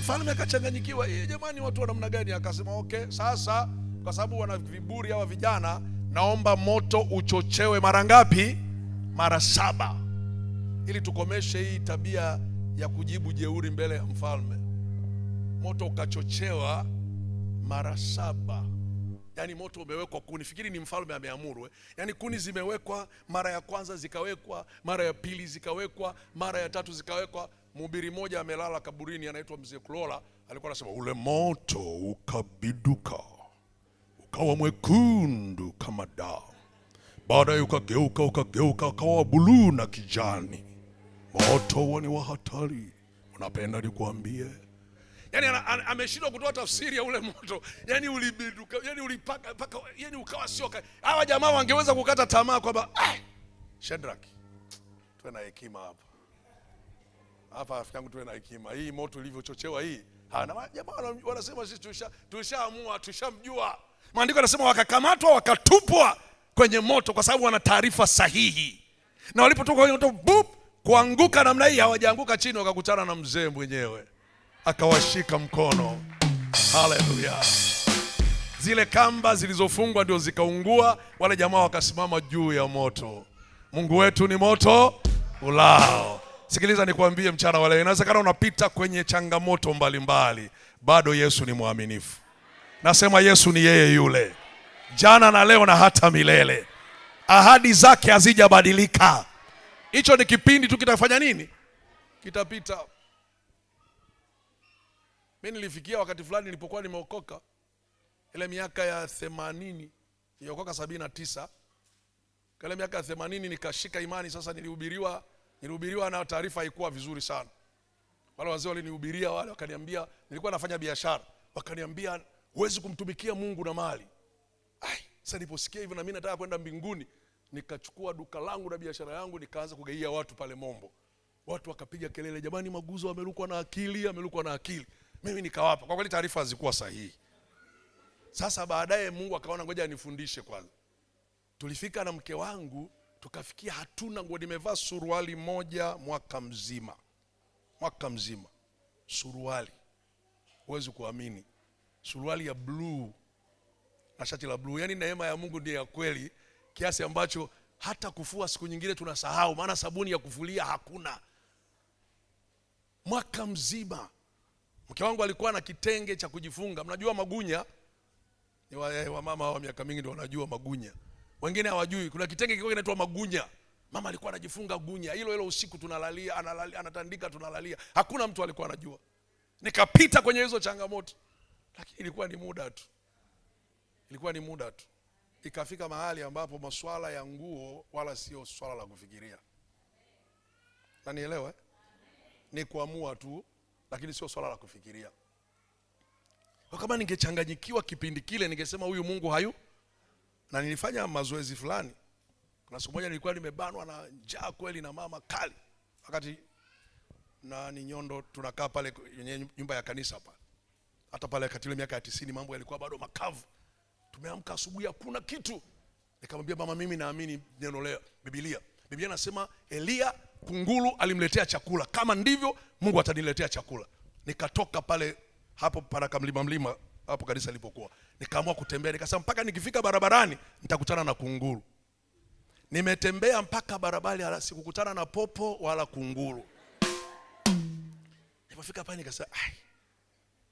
Mfalme akachanganyikiwa, jamani watu wa namna gani? Akasema okay, sasa kwa sababu wana viburi hawa vijana, naomba moto uchochewe mara ngapi? Mara 7. Ili tukomeshe hii tabia ya kujibu jeuri mbele ya mfalme. Moto ukachochewa mara 7. Yaani moto umewekwa kuni. Fikiri ni mfalme ameamuru. Yaani kuni zimewekwa, mara ya kwanza zikawekwa, mara ya pili zikawekwa, mara ya 3 zikawekwa. Mhubiri mmoja amelala kaburini anaitwa Mzee Kulola, alikuwa anasema ule moto ukabiduka, ukawa mwekundu kama damu, baadaye ukageuka ukawa buluu na kijani. Moto huo ni wa hatari. Unapenda nikuambie? Yaani ameshindwa kutoa tafsiri ya ule moto. Yaani ulibiduka, yaani ulipaka, yaani ukawa sio. Hawa jamaa wangeweza kukata tamaa kwamba Shadraka, Tuwe na hekima hapa. Hapa rafiki yangu, tuwe na hekima. Hii moto ilivyochochewa hii. Na jamaa wanasema sisi tulishaamua, tushamjua. Maandiko yanasema wakakamatwa wakatupwa kwenye moto kwa sababu wana taarifa sahihi. Na walipotoka kwenye moto kuanguka namna hii, hawajaanguka chini, wakakutana na mzee mwenyewe. Akawashika mkono. Haleluya. Zile kamba zilizofungwa ndio zikaungua, wale jamaa wakasimama juu ya moto. Mungu wetu ni moto ulao. Sikiliza nikwambie mchana wa leo, inawezekana unapita kwenye changamoto mbalimbali, bado Yesu ni mwaminifu. Nasema Yesu ni yeye yule, jana na leo na hata milele. Ahadi zake hazijabadilika. Hicho ni kipindi tu, kitafanya nini? Kitapita. Mimi nilifikia wakati fulani nilipokuwa nimeokoka, ile miaka ya 80, niliokoka 79. Kale miaka ya 80 nikashika imani. Sasa nilihubiriwa na taarifa haikuwa vizuri sana. Wale wazee walinihubiria, wale wakaniambia, nilikuwa nafanya biashara, wakaniambia huwezi kumtumikia Mungu na mali. Sasa niliposikia hivyo na mimi nataka kwenda mbinguni, nikachukua duka langu na biashara yangu nikaanza kugaia watu pale Mombo. Watu wakapiga kelele, jamani Maguzo amelukwa na akili, amelukwa na akili. Mimi nikawapa. Kwa kweli taarifa hazikuwa sahihi. Sasa baadaye Mungu akaona ngoja anifundishe kwanza. Tulifika na mke wangu, tukafikia hatuna nguo. Nimevaa suruali moja mwaka mzima. Mwaka mzima. Suruali. Huwezi kuamini. Suruali ya blue na shati la blue. Yaani neema ya Mungu ndiyo ya kweli, kiasi ambacho hata kufua siku nyingine tunasahau, maana sabuni ya kufulia hakuna. Mwaka mzima. Mke wangu alikuwa na kitenge cha kujifunga. Mnajua magunya? Ni wa mama wa miaka mingi ndio wanajua magunya. Wengine hawajui. Kuna kitenge kiko kinaitwa magunya. Mama alikuwa anajifunga gunya. Hilo usiku tunalalia, anatandika tunalalia. Hakuna mtu alikuwa anajua. Nikapita kwenye hizo changamoto. Lakini ilikuwa ni muda tu. Ilikuwa ni muda tu. Ikafika mahali ambapo masuala ya nguo wala sio swala la kufikiria. Na nielewe? Ni kuamua tu, lakini sio swala la kufikiria. Kwa kama ningechanganyikiwa kipindi kile, ningesema huyu Mungu hayu. Na nilifanya mazoezi fulani. Kuna siku moja nilikuwa nimebanwa na njaa kweli na mama kali. Wakati na ni Nyondo tunakaa pale kwenye nyumba ya kanisa pale. Hata pale kati ile miaka ya 90 mambo yalikuwa bado makavu. Tumeamka asubuhi hakuna kitu. Nikamwambia mama, mimi naamini neno la Biblia. Biblia inasema Elia kunguru alimletea chakula. Kama ndivyo Mungu ataniletea chakula. Nikatoka pale hapo para mlima hapo kanisa lilipokuwa. Nikaamua kutembea, nikasema mpaka nikifika barabarani nitakutana na kunguru. Nimetembea mpaka barabara, sikukutana na popo wala kunguru. Nilipofika pale nikasema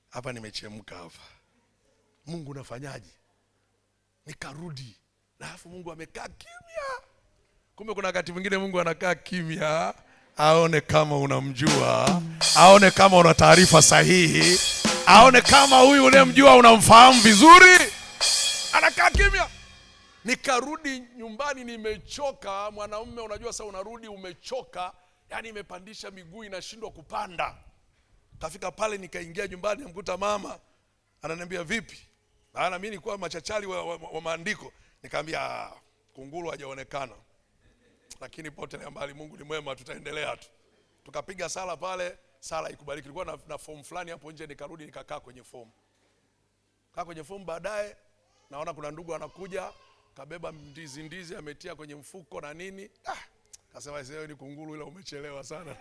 hapa nimechemka hapa. Mungu nafanyaje? Nikarudi. Na alafu Mungu amekaa kimya. Kumbe kuna wakati mwingine Mungu anakaa kimya, aone kama unamjua, aone kama una taarifa sahihi, aone kama huyu unayemjua unamfahamu vizuri. Anakaa kimya. Nikarudi nyumbani nimechoka. Mwanaume unajua sasa unarudi umechoka, yani imepandisha miguu inashindwa kupanda. Kafika pale nikaingia nyumbani, namkuta mama ananiambia vipi? Na mimi nilikuwa machachali wa maandiko. Nikamwambia kunguru hajaonekana. Lakini pote na mbali, Mungu ni mwema, tutaendelea tu. Tukapiga sala pale, sala ikubariki. Nilikuwa na form fulani hapo nje, nikarudi nikakaa kwenye form. Kaa kwenye form, baadaye naona kuna ndugu anakuja, kabeba ndizi ametia kwenye mfuko na nini. Kasema sasa ni kunguru, ila umechelewa sana.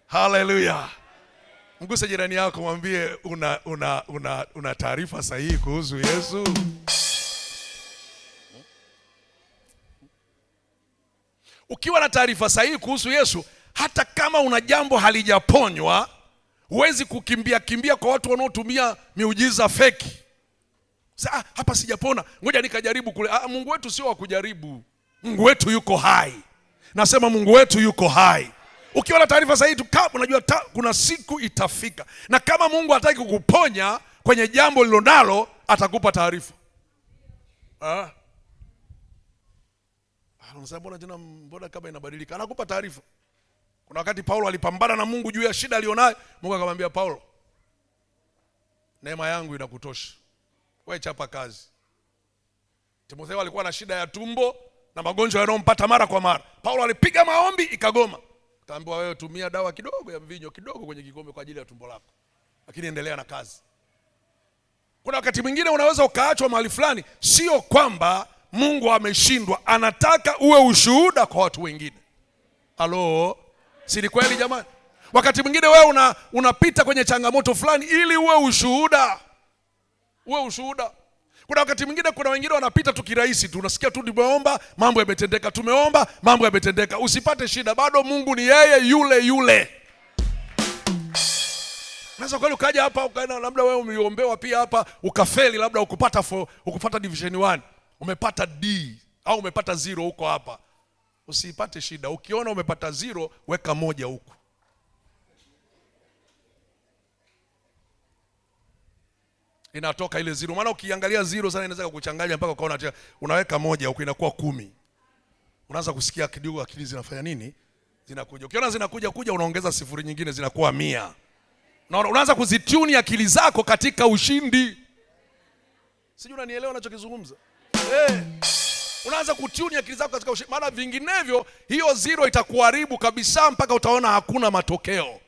Hallelujah. Mguse jirani yako, mwambie una taarifa sahihi kuhusu Yesu. Ukiwa na taarifa sahihi kuhusu Yesu, hata kama una jambo halijaponywa, huwezi kukimbia kwa watu wanaotumia miujiza feki. Sasa hapa sijapona, ngoja nikajaribu kule. Mungu wetu sio wa kujaribu. Mungu wetu yuko hai. Nasema Mungu wetu yuko hai. Ukiwa na taarifa sahihi, unajua kuna siku itafika. Na kama Mungu hataki kukuponya kwenye jambo lilonalo, atakupa taarifa. Unasema mbona kama inabadilika? Anakupa taarifa. Kuna wakati Paulo alipambana na Mungu juu ya shida alionayo. Mungu akamwambia Paulo, neema yangu inakutosha. Wewe chapa kazi. Timotheo alikuwa na shida ya tumbo na magonjwa yanayompata mara kwa mara. Paulo alipiga maombi ikagoma. Kaambiwa wewe tumia dawa kidogo ya mvinyo kidogo kwenye kikombe kwa ajili ya tumbo lako, lakini endelea na kazi. Kuna wakati mwingine unaweza ukaachwa mahali fulani, sio kwamba Mungu ameshindwa, anataka uwe ushuhuda kwa watu wengine. Halo, si ni kweli jamani? Wakati mwingine wewe unapita kwenye changamoto fulani ili uwe ushuhuda. Uwe ushuhuda. Kuna wakati mwingine kuna wengine wanapita tu kirahisi tu, unasikia tu tumeomba mambo yametendeka, tumeomba mambo yametendeka. Usipate shida, bado Mungu ni yeye yule yule. Unaweza kweli ukaja hapa ukaenda labda wewe umeombewa pia hapa ukafeli, labda ukupata division 1, umepata D au umepata 0 huko hapa. Usipate shida. Ukiona umepata 0, weka 1 huko. Inatoka ile 0. Maana ukiangalia 0 sana inaweza kukuchanganya mpaka ukaona unaweka 1 huko inakuwa 10. Unaanza kusikia kidogo akili zinafanya nini? Zinakuja. Ukiona zinakuja unaongeza 0 nyingine zinakuwa 100. Na unaanza kuzitune akili zako katika ushindi. Sijui unanielewa ninachokizungumza? Unaanza kutune akili zako katika ushindi. Maana vinginevyo hiyo 0 itakuharibu kabisa mpaka utaona hakuna matokeo.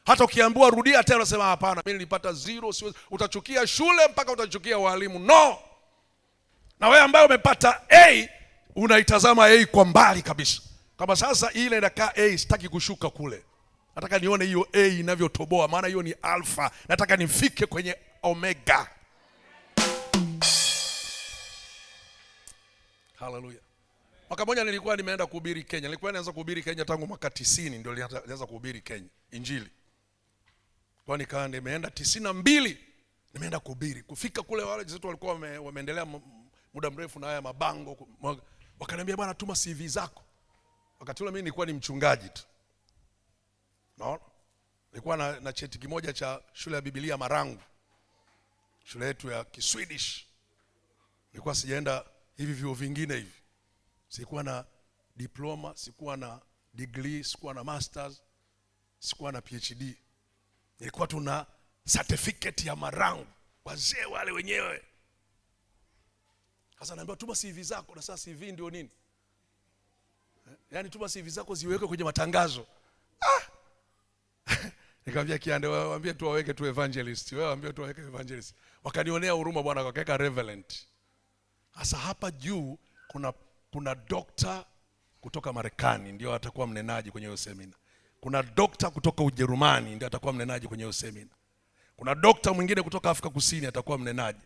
Hata ukiambiwa rudia tena unasema hapana, mimi nilipata 0, siwezi. Utachukia shule mpaka utachukia walimu. No. Na wewe ambaye umepata A, unaitazama A kwa mbali kabisa. Kama sasa ile inakaa A, sitaki kushuka kule. Nataka nione hiyo A inavyotoboa, maana hiyo ni alpha. Nataka nifike kwenye omega. Hallelujah. Mwaka mmoja nilikuwa nimeenda kuhubiri Kenya. Nilikuwa naanza kuhubiri Kenya tangu mwaka 90 ndio nilianza kuhubiri Kenya Injili. Kwa nikawa nimeenda 92 nimeenda kuhubiri. Kufika kule wale zetu walikuwa wameendelea muda mrefu na haya mabango. Wakaniambia bwana tuma CV zako. Wakati ule mimi nilikuwa ni mchungaji tu. Naona? Nilikuwa na cheti kimoja cha shule ya Biblia Marangu. Shule yetu ya Kiswedish. Nilikuwa sijaenda hivi vyuo vingine hivi. Sikuwa na diploma, sikuwa na degree, sikuwa na masters, sikuwa na PhD. Nilikuwa tuna certificate ya Marangu. Wazee wale wenyewe. Sasa naambiwa tuma CV zako. Na sasa CV ndio nini? Yaani tuma CV zako ziweke kwenye matangazo. Nikamwambia Kiande, waambie tu waweke tu evangelist. Wewe waambie tu waweke evangelist. Wakanionea huruma bwana, wakaweka reverend. Sasa hapa juu kuna dokta kutoka Marekani ndio atakuwa mnenaji kwenye hiyo semina. Kuna dokta kutoka Ujerumani ndio atakuwa mnenaji kwenye hiyo semina. Kuna dokta mwingine kutoka Afrika Kusini atakuwa mnenaji.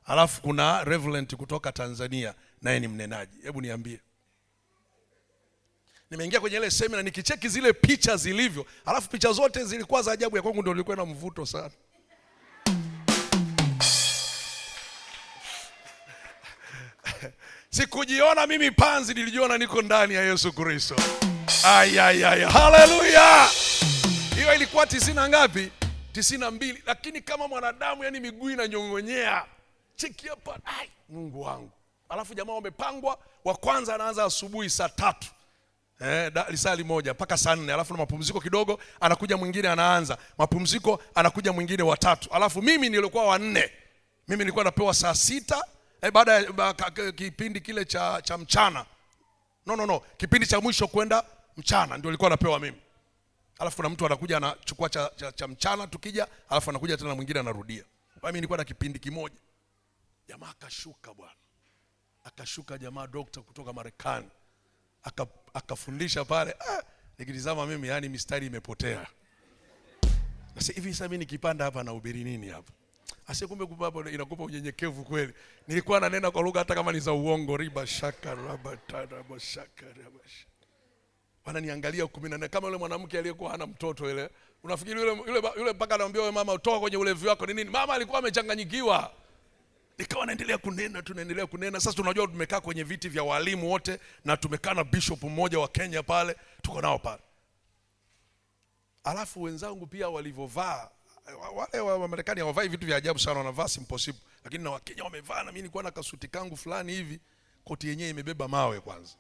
Alafu kuna reverend kutoka Tanzania naye ni mnenaji. Hebu niambie. Nimeingia kwenye ile semina nikicheki zile picha zilivyo. Alafu picha zote zilikuwa za ajabu, ya kwangu ndio ilikuwa na mvuto sana. Sikujiona mimi panzi, nilijiona niko ndani ya Yesu Kristo. Hallelujah. Hiyo ilikuwa 90 ngapi? 92. Lakini kama mwanadamu yani miguu inanyongonyea. Cheki hapa. Mungu wangu. Alafu jamaa wamepangwa, wa kwanza anaanza asubuhi saa 3. Lisali moja mpaka saa 4, alafu na mapumziko kidogo, anakuja mwingine anaanza. Mapumziko anakuja mwingine wa 3. Alafu mimi nilikuwa wa 4. Mimi nilikuwa napewa saa 6 baada ya kipindi kile cha mchana. No. Kipindi cha mwisho kwenda mchana ndio nilikuwa napewa mimi. Alafu kuna mtu anakuja anachukua cha mchana tukija, alafu anakuja tena mwingine anarudia. Mimi nilikuwa na kipindi kimoja. Jamaa akashuka bwana. Akashuka jamaa dokta kutoka Marekani. Akafundisha pale. Nikitizama mimi yani mistari imepotea. Sasa hivi sasa mimi nikipanda hapa na ubiri nini hapa? Ase kumbe hapo inakupa unyenyekevu kweli. Nilikuwa nanena kwa lugha hata kama ni za uongo, riba shaka raba tada bashaka raba. Wananiangalia 14 kama yule mwanamke aliyekuwa hana mtoto ile. Unafikiri yule mpaka anaambia wewe mama utoka kwenye ulevi wako ni nini? Mama alikuwa amechanganyikiwa. Nikawa naendelea kunena. Sasa tunajua tumekaa kwenye viti vya walimu wote na tumekaa na bishop mmoja wa Kenya pale, tuko nao pale. Alafu wenzangu pia walivovaa, wale wa Marekani hawavai vitu vya ajabu sana, wanavaa impossible, lakini na Wakenya wamevaa, na mimi nilikuwa na kasuti kangu fulani hivi, koti yenyewe imebeba mawe kwanza.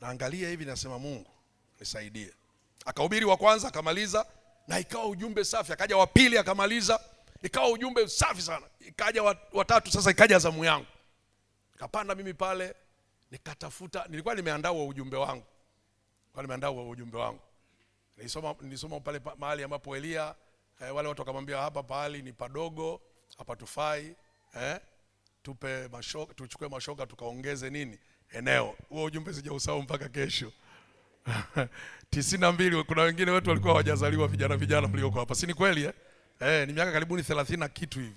Naangalia hivi nasema Mungu nisaidie. Akahubiri wa kwanza akamaliza na ikawa ujumbe safi. Akaja wa pili akamaliza ikawa ujumbe safi sana. Ikaja watatu, sasa ikaja zamu yangu. Nikapanda mimi pale, nikatafuta, nilikuwa nimeandaa ujumbe wangu. Nilisoma pale mahali ambapo Elia, wale watu wakamwambia hapa pahali ni padogo, hapa tufai, tupe mashoka, tuchukue mashoka tukaongeze nini? Eneo. Huo ujumbe sijausahau mpaka kesho. 92, kuna wengine wetu walikuwa hawajazaliwa, vijana mlioko hapa. Si ni kweli ni miaka karibuni 30 na kitu hivi.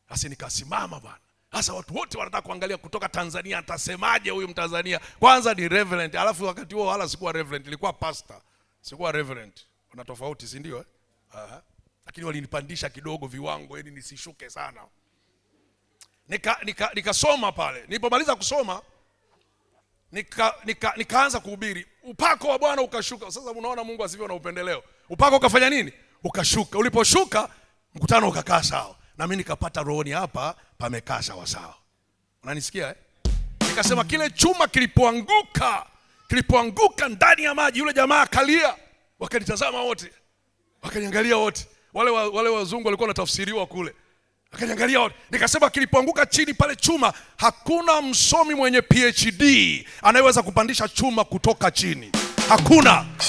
Sasa nikasimama bwana. Sasa watu wote wanataka kuangalia kutoka Tanzania atasemaje huyu Mtanzania. Kwanza ni reverend, alafu wakati huo wala sikuwa reverend, nilikuwa pastor. Sikuwa reverend. Kuna tofauti, si ndio Lakini walinipandisha kidogo viwango ili nisishuke sana. Nikasoma pale. Nilipomaliza kusoma nikaanza kuhubiri. Upako wa Bwana ukashuka. Sasa unaona Mungu asivyo na upendeleo. Upako ukafanya nini? Ukashuka. Uliposhuka mkutano ukakaa sawa. Na mimi nikapata rohoni hapa pamekaa sawa sawa. Unanisikia Nikasema kile chuma kilipoanguka ndani ya maji, yule jamaa akalia. Wakanitazama wote. Wakaniangalia wote. Wale wazungu walikuwa wanatafsiriwa kule. Akaniangalia wote. Nikasema kilipoanguka chini pale chuma, hakuna msomi mwenye PhD anayeweza kupandisha chuma kutoka chini.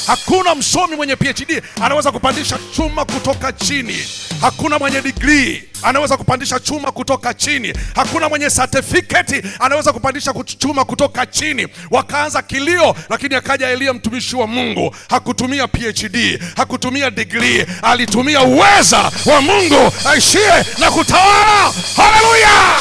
Hakuna msomi mwenye PhD anaweza kupandisha chuma kutoka chini. Hakuna mwenye degree anaweza kupandisha chuma kutoka chini. Hakuna mwenye certificate anaweza kupandisha chuma kutoka chini. Wakaanza kilio, lakini akaja Elia mtumishi wa Mungu. Hakutumia PhD, hakutumia degree, alitumia uweza wa Mungu aishie na kutawala. Haleluya!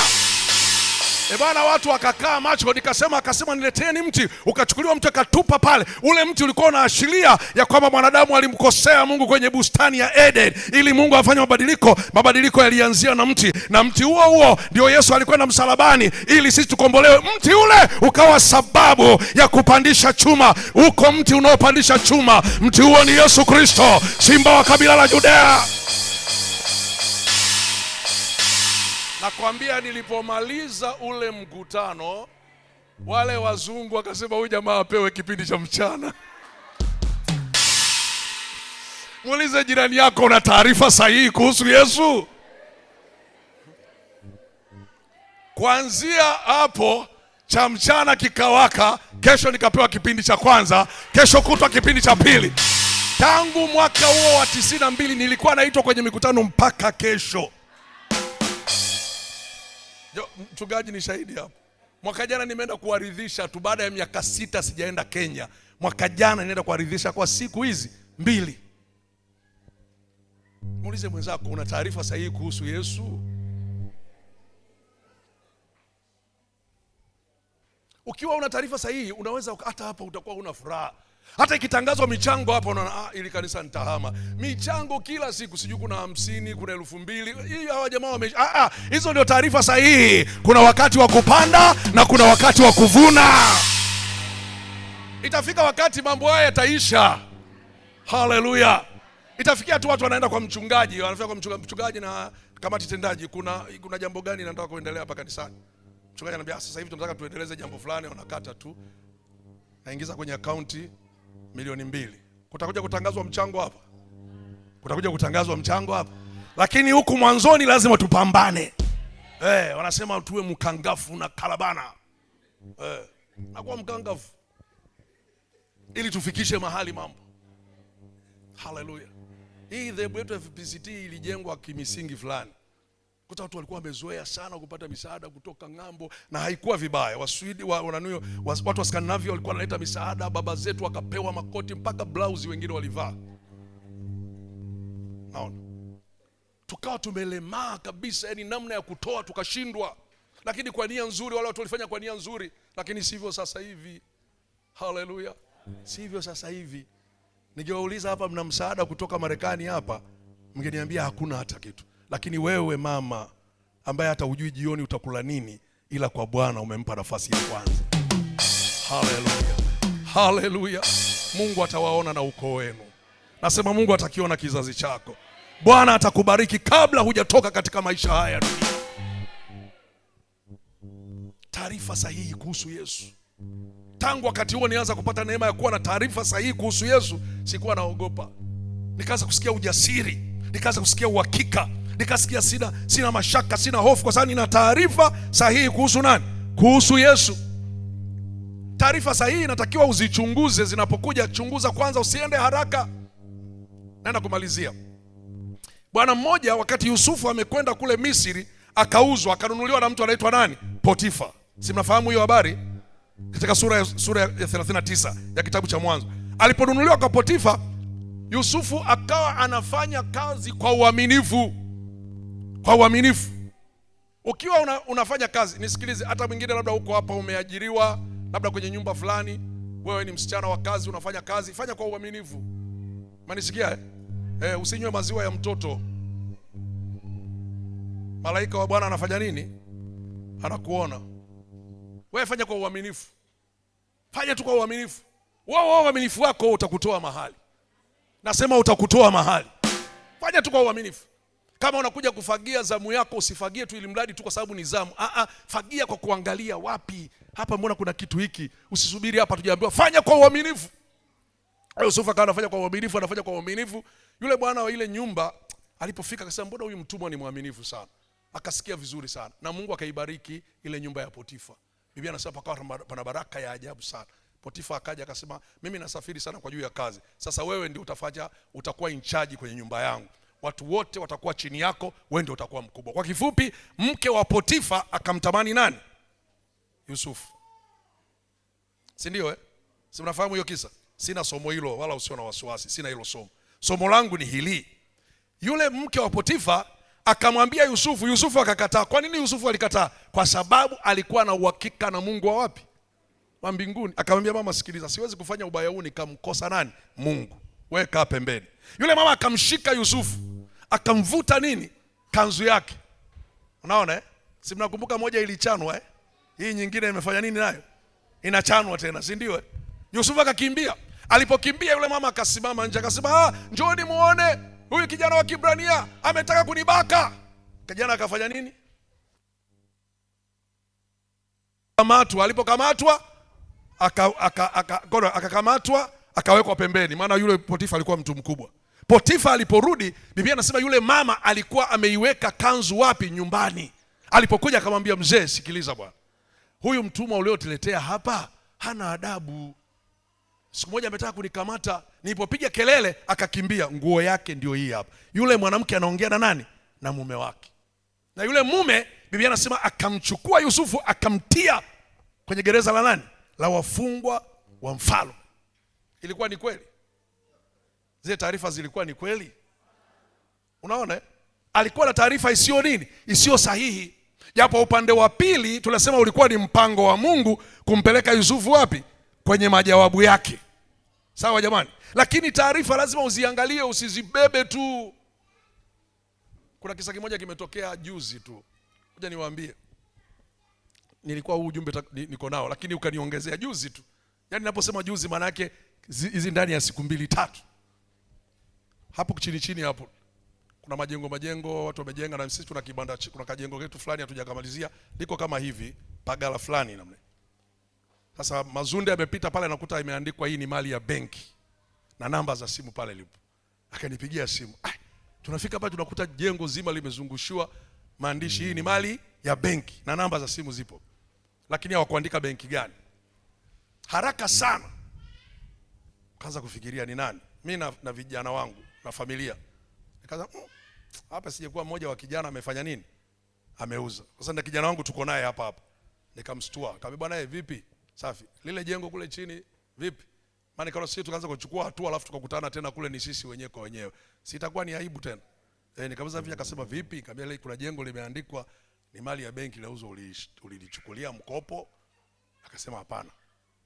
Bwana, watu wakakaa macho. Akasema nileteni mti. Ukachukuliwa mti akatupa pale. Ule mti ulikuwa unaashiria ya kwamba mwanadamu alimkosea Mungu kwenye bustani ya Eden, ili Mungu afanye mabadiliko. Mabadiliko yalianzia na mti, na mti huo ndio Yesu alikwenda msalabani ili sisi tukombolewe. Mti ule ukawa sababu ya kupandisha chuma. Uko mti unaopandisha chuma. Mti huo ni Yesu Kristo, simba wa kabila la Judea. Nakwambia, nilipomaliza ule mkutano, wale wazungu wakasema huyu jamaa apewe kipindi cha mchana. Muulize jirani yako, una taarifa sahihi kuhusu Yesu? Kuanzia hapo cha mchana kikawaka, kesho nikapewa kipindi cha kwanza, kesho kutwa kipindi cha pili. Tangu mwaka huo wa 92 nilikuwa naitwa kwenye mikutano mpaka kesho. Mchungaji ni shahidi hapo. Mwaka jana nimeenda kuwaridhisha tu, baada ya miaka 6 sijaenda Kenya. Mwaka jana nienda kuwaridhisha kwa siku hizi 2. Muulize mwenzako, una taarifa sahihi kuhusu Yesu? Ukiwa una taarifa sahihi, unaweza hata hapa utakuwa una furaha. Hata ikitangazwa michango hapa unaona ili kanisa nitahama. Michango kila siku, sijui kuna 50, kuna 2000. Hii hawa jamaa hizo ndio taarifa sahihi. Kuna wakati wa kupanda na kuna wakati wa kuvuna. Itafika wakati mambo haya yataisha. Haleluya. Itafikia tu watu wanaenda kwa mchungaji, wanafika kwa mchungaji na kamati tendaji, kuna jambo gani nataka kuendelea hapa kanisani. Mchungaji anambia sasa hivi tunataka tuendeleze jambo fulani, wanakata tu. Naingiza kwenye akaunti 2,000,000. Kutakuja kutangazwa mchango hapa. Lakini huku mwanzoni lazima tupambane. Wanasema tuwe mkangafu na kalabana. Nakuwa mkangafu ili tufikishe mahali mambo. Haleluya. Hii dhehebu yetu FPCT ilijengwa kimisingi fulani. Kuta watu walikuwa wamezoea sana kupata misaada kutoka ng'ambo, na haikuwa vibaya. Waswidi watu wa Scandinavia walikuwa wanaleta misaada, baba zetu wakapewa makoti mpaka blouse wengine walivaa. Naona tukawa tumelemaa kabisa, yani namna ya kutoa tukashindwa. Lakini kwa nia nzuri, wale watu walifanya kwa nia nzuri, lakini sivyo sasa hivi. Haleluya. Sivyo sasa hivi. Ningewauliza hapa mna msaada kutoka Marekani hapa, mngeniambia hakuna hata kitu. Lakini wewe mama ambaye hata hujui jioni utakula nini, ila kwa Bwana umempa nafasi ya kwanza. Haleluya. Haleluya. Mungu atawaona na ukoo wenu. Nasema Mungu atakiona kizazi chako. Bwana atakubariki kabla hujatoka katika maisha haya dunia. Taarifa sahihi kuhusu Yesu. Tangu wakati huo nianza kupata neema ya kuwa na taarifa sahihi kuhusu Yesu, sikuwa naogopa. Nikaanza kusikia ujasiri, nikaanza kusikia uhakika. nikasikia sina mashaka, sina hofu, kwa sababu nina taarifa sahihi kuhusu nani? Kuhusu Yesu. Taarifa sahihi inatakiwa uzichunguze zinapokuja. Chunguza kwanza, usiende haraka. Naenda kumalizia. Bwana mmoja, wakati Yusufu amekwenda kule Misri, akauzwa, akanunuliwa na mtu anaitwa nani? Potifa. Si mnafahamu hiyo habari? Katika sura ya 39 ya kitabu cha Mwanzo. Aliponunuliwa kwa Potifa, Yusufu akawa anafanya kazi kwa uaminifu. Kwa uaminifu. Ukiwa unafanya kazi, nisikilize, hata mwingine labda uko hapa umeajiriwa labda kwenye nyumba fulani, wewe ni msichana wa kazi, unafanya kazi, fanya kwa uaminifu. Manisikia usinywe maziwa ya mtoto. Malaika wa Bwana anafanya nini? Anakuona. Wewe fanya kwa uaminifu. Fanya tu kwa uaminifu. Wao uaminifu wako utakutoa mahali. Nasema utakutoa mahali. Fanya tu kwa uaminifu. Kama unakuja kufagia zamu yako, usifagie tu ili mradi tu kwa sababu ni zamu. Fagia kwa kuangalia wapi. Hapa mbona kuna kitu hiki? Usisubiri hapa tujaambiwa, fanya kwa uaminifu. Yusufu akawa anafanya kwa uaminifu, anafanya kwa uaminifu. Yule bwana wa ile nyumba alipofika akasema, mbona huyu mtumwa ni mwaminifu sana. Akasikia vizuri sana. Na Mungu akaibariki ile nyumba ya Potifa. Biblia inasema pakawa pana baraka ya ajabu sana. Potifa akaja akasema, mimi nasafiri sana kwa juu ya kazi. Sasa wewe ndio utakuwa in charge kwenye nyumba yangu. Watu wote watakuwa chini yako, wewe ndio utakuwa mkubwa. Kwa kifupi, mke wa Potifa akamtamani nani? Yusufu. Si ndio Si mnafahamu hiyo kisa? Sina somo hilo wala usio na wasiwasi, sina hilo somo. Somo langu ni hili. Yule mke wa Potifa akamwambia Yusufu, Yusufu akakataa. Kwa nini Yusufu alikataa? Kwa sababu alikuwa na uhakika na Mungu wa wapi? Wa mbinguni. Akamwambia, mama sikiliza, siwezi kufanya ubaya huu nikamkosa nani? Mungu. Wewe kaa pembeni. Yule mama akamshika Yusufu, akamvuta nini? Kanzu yake. Unaona Si mnakumbuka moja ilichanwa Hii nyingine imefanya nini nayo? Inachanwa tena, si ndio Yusufu akakimbia. Alipokimbia yule mama akasimama nje akasema, njooni muone huyu kijana wa Kibrania ametaka kunibaka. Kijana akafanya nini? Alipokamatwa akakamatwa akawekwa pembeni, maana yule Potifa alikuwa mtu mkubwa. Potifa aliporudi, Biblia inasema yule mama alikuwa ameiweka kanzu wapi? Nyumbani. Alipokuja akamwambia, mzee sikiliza bwana, huyu mtumwa uliotuletea hapa hana adabu. Siku moja ametaka kunikamata, nilipopiga kelele akakimbia. Nguo yake ndio hii hapa. Yule mwanamke anaongea na nani? Na mume wake. Na yule mume, Biblia inasema akamchukua Yusufu akamtia kwenye gereza la nani? La wafungwa wa mfalme. Ilikuwa ni kweli? Zile taarifa zilikuwa ni kweli? Unaona alikuwa na taarifa isiyo nini? Isiyo sahihi. Japo upande wa pili tunasema ulikuwa ni mpango wa Mungu kumpeleka Yusufu wapi? Kwenye majawabu yake. Sawa jamani? Lakini taarifa lazima uziangalie, usizibebe tu. Kuna kisa kimoja kimetokea juzi tu. Ngoja niwaambie. Nilikuwa huu ujumbe niko nao, lakini ukaniongezea juzi tu. Yaani ninaposema juzi maana yake hizi ndani ya siku 2-3. Hapo chini hapo kuna majengo watu wamejenga, na sisi tuna kibanda, kuna kajengo ketu fulani hatujakamalizia, liko kama hivi, pagala fulani namna. Sasa Mazunde amepita pale anakuta imeandikwa hii ni mali ya benki na namba za simu pale lipo. Akanipigia simu. Tunafika hapa tunakuta jengo zima limezungushiwa maandishi hii ni mali ya benki na namba za simu zipo. Lakini hawakuandika benki gani. Haraka sana kaanza kufikiria ni nani. Mimi na vijana wangu na familia. Nikaanza hapa sijekuwa mmoja wa kijana amefanya nini? Ameuza. Sasa ndio kijana wangu tuko naye hapa. Nikamstua. Akamwambia bwana vipi? Safi. Lile jengo kule chini vipi? Maana kama sisi tukaanza kuchukua hatua alafu tukakutana tena kule ni sisi wenyewe kwa wenyewe. Sitakuwa ni aibu tena. Nikamwambia hivi, akasema vipi? Nikamwambia kuna jengo limeandikwa ni mali ya benki lauzo, ulilichukulia mkopo? Akasema hapana.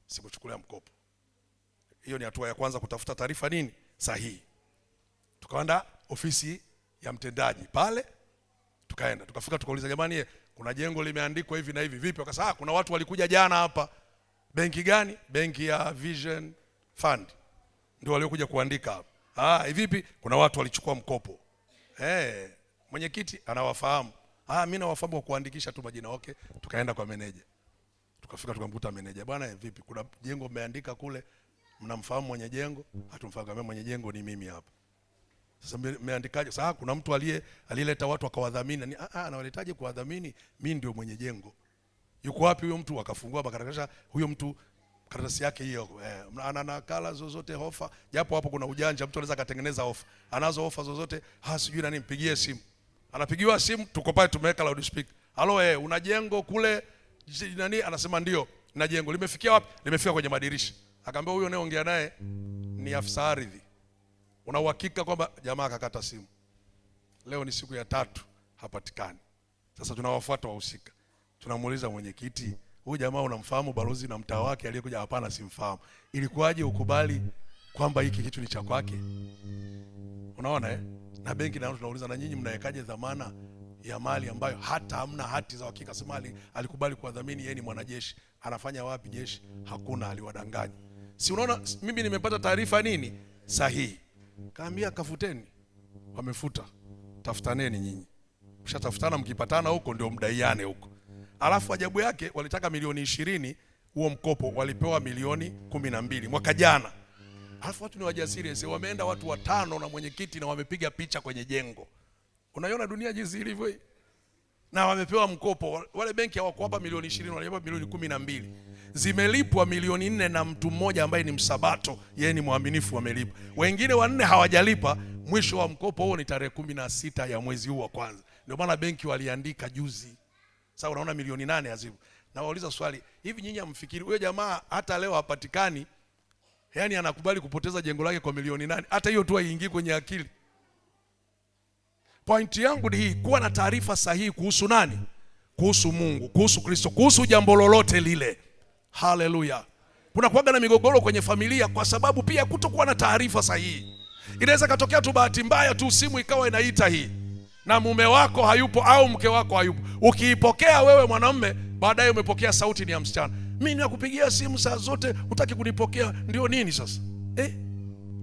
Sikuchukulia mkopo. Hiyo ni hatua ya kwanza, kutafuta taarifa nini? Sahihi. Tukaenda ofisi ya mtendaji pale, tukaenda tukafika tukauliza, jamani kuna jengo limeandikwa hivi na hivi vipi? Wakasema kuna watu walikuja jana hapa. Benki gani? Benki ya Vision Fund ndio waliokuja kuandika hapa. Vipi? Kuna watu walichukua mkopo. Mwenyekiti anawafahamu. Mimi nawafahamu kwa kuandikisha tu majina. Okay, tukaenda kwa meneja. Tukafika tukamkuta meneja. Bwana vipi? Kuna jengo umeandika kule. Mnamfahamu mwenye jengo? Hatumfahamu. Mwenye jengo ni mimi hapa. Sasa mmeandikaje? Sasa kuna mtu alileta watu akawadhamini. Anawaletaje kuwadhamini? Mimi ndio mwenye jengo. Yuko wapi huyo mtu? Akafungua makaratasi, huyo mtu karatasi yake hiyo, ana nakala zozote ofa, japo hapo kuna ujanja, mtu anaweza katengeneza ofa. Anazo ofa zozote, sijui nani, mpigie simu. Anapigiwa simu, tuko pale tumeweka loudspeaker. Halo, una jengo kule nani? Anasema ndio, na jengo limefikia wapi? Limefika kwenye madirisha. Akaambia huyo unayeongea naye ni afisa ardhi. Una uhakika kwamba? Jamaa akakata simu. Leo ni siku ya 3 hapatikani. Sasa tunawafuata wahusika. Tunamuuliza mwenyekiti, huyu jamaa unamfahamu balozi na mtaa wake aliyekuja? Hapana, simfahamu. Ilikuwaje ukubali kwamba hiki kitu ni cha kwake? Unaona Na benki na tunauliza, na nyinyi mnawekaje dhamana ya mali ambayo hata hamna hati za hakika? Sema alikubali kuwadhamini, yeye ni mwanajeshi. Anafanya wapi jeshi? Hakuna, aliwadanganya. Si unaona mimi nimepata taarifa nini sahihi. Kaambia kafuteni. Wamefuta. Tafutaneni nyinyi. Mshatafutana, mkipatana huko ndio mdaiane huko. Alafu ajabu yake walitaka milioni 20 huo mkopo, walipewa milioni 12 mwaka jana. Alafu watu ni wajasiri, wameenda watu 5 na mwenyekiti na wamepiga picha kwenye jengo. Unaiona dunia jinsi ilivyo hii? Na wamepewa mkopo. Wale benki hawakuwapa milioni 20, walipewa milioni 12. Zimelipwa milioni 4 na mtu mmoja ambaye ni msabato, yeye ni mwaminifu, amelipa. Wengine 4 hawajalipa. Mwisho wa mkopo huo ni tarehe 16 ya mwezi huu wa kwanza. Ndio maana benki waliandika juzi. Sasa unaona milioni 8 hazipo. Na wauliza swali, hivi nyinyi hamfikiri huyo jamaa hata leo hapatikani? Yaani anakubali kupoteza jengo lake kwa milioni 8. Hata hiyo tu haiingii kwenye akili. Pointi yangu ni hii, kuwa na taarifa sahihi kuhusu nani? Kuhusu Mungu, kuhusu Kristo, kuhusu jambo lolote lile. Haleluya. Kuna kuwaga na migogoro kwenye familia kwa sababu pia kutokuwa na taarifa sahihi. Inaweza katokea tu bahati mbaya tu simu ikawa inaita hii na mume wako hayupo au mke wako hayupo. Ukiipokea wewe mwanamume, baadaye umepokea sauti ni ya msichana. Mimi nakupigia simu saa zote, hutaki kunipokea, ndio nini sasa?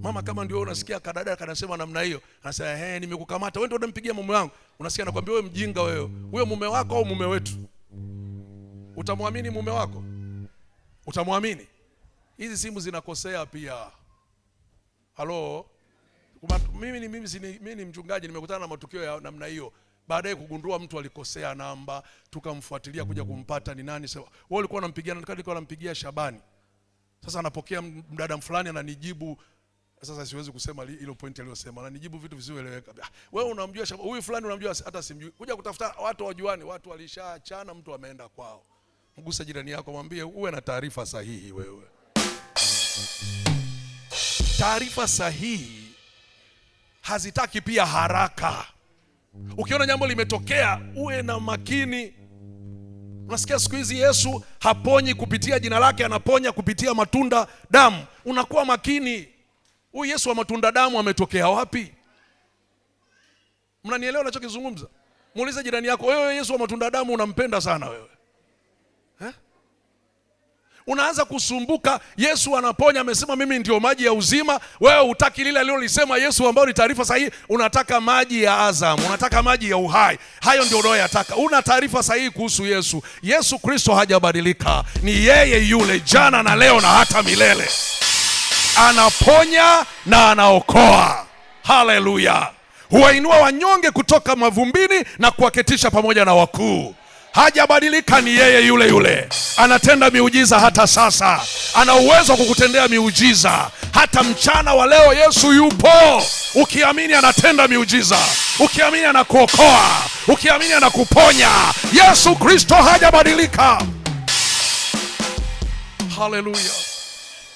Mama kama ndio unasikia kadada kanasema namna hiyo, anasema nimekukamata, wewe ndio unampigia mume wangu. Unasikia anakuambia wewe mjinga wewe. Huyo mume wako au mume wetu? Utamwamini mume wako? Utamwamini? Hizi simu zinakosea pia. Halo? Mimi ni mchungaji, nimekutana na matukio ya namna hiyo. Baadaye kugundua mtu alikosea namba, tukamfuatilia kuja kumpata ni nani. Wewe ulikuwa unampigia, nilikuwa nampigia Shabani. Sasa anapokea mdada fulani ananijibu. Sasa siwezi kusema hilo point aliyosema. Ananijibu vitu visivyoeleweka. Wewe unamjua Shabani, huyu fulani unamjua, hata simjui. Kuja kutafuta watu wajuani, watu walishaachana, mtu ameenda kwao. Mgusa jirani yako, mwambie uwe na taarifa sahihi wewe. Taarifa sahihi hazitaki pia haraka. Ukiona jambo limetokea, uwe na makini. Unasikia siku hizi Yesu haponyi kupitia jina lake, anaponya kupitia matunda damu. Unakuwa makini. Huyu Yesu wa matunda damu ametokea wapi? Mnanielewa ninachokizungumza? Muulize jirani yako, wewe Yesu wa matunda damu unampenda sana wewe? Unaanza kusumbuka, Yesu anaponya, amesema mimi ndio maji ya uzima. Wewe hutaki lile alilolisema Yesu ambao ni taarifa sahihi, unataka maji ya Azam, unataka maji ya uhai. Hayo ndio unayoyataka. Una taarifa sahihi kuhusu Yesu. Yesu Kristo hajabadilika. Ni yeye yule jana na leo na hata milele. Anaponya na anaokoa. Haleluya. Huwainua wanyonge kutoka mavumbini na kuwaketisha pamoja na wakuu. Hajabadilika, ni yeye yule yule. Anatenda miujiza hata sasa. Ana uwezo kukutendea miujiza. Hata mchana wa leo Yesu yupo. Ukiamini anatenda miujiza. Ukiamini anakuokoa. Ukiamini anakuponya. Yesu Kristo hajabadilika. Haleluya.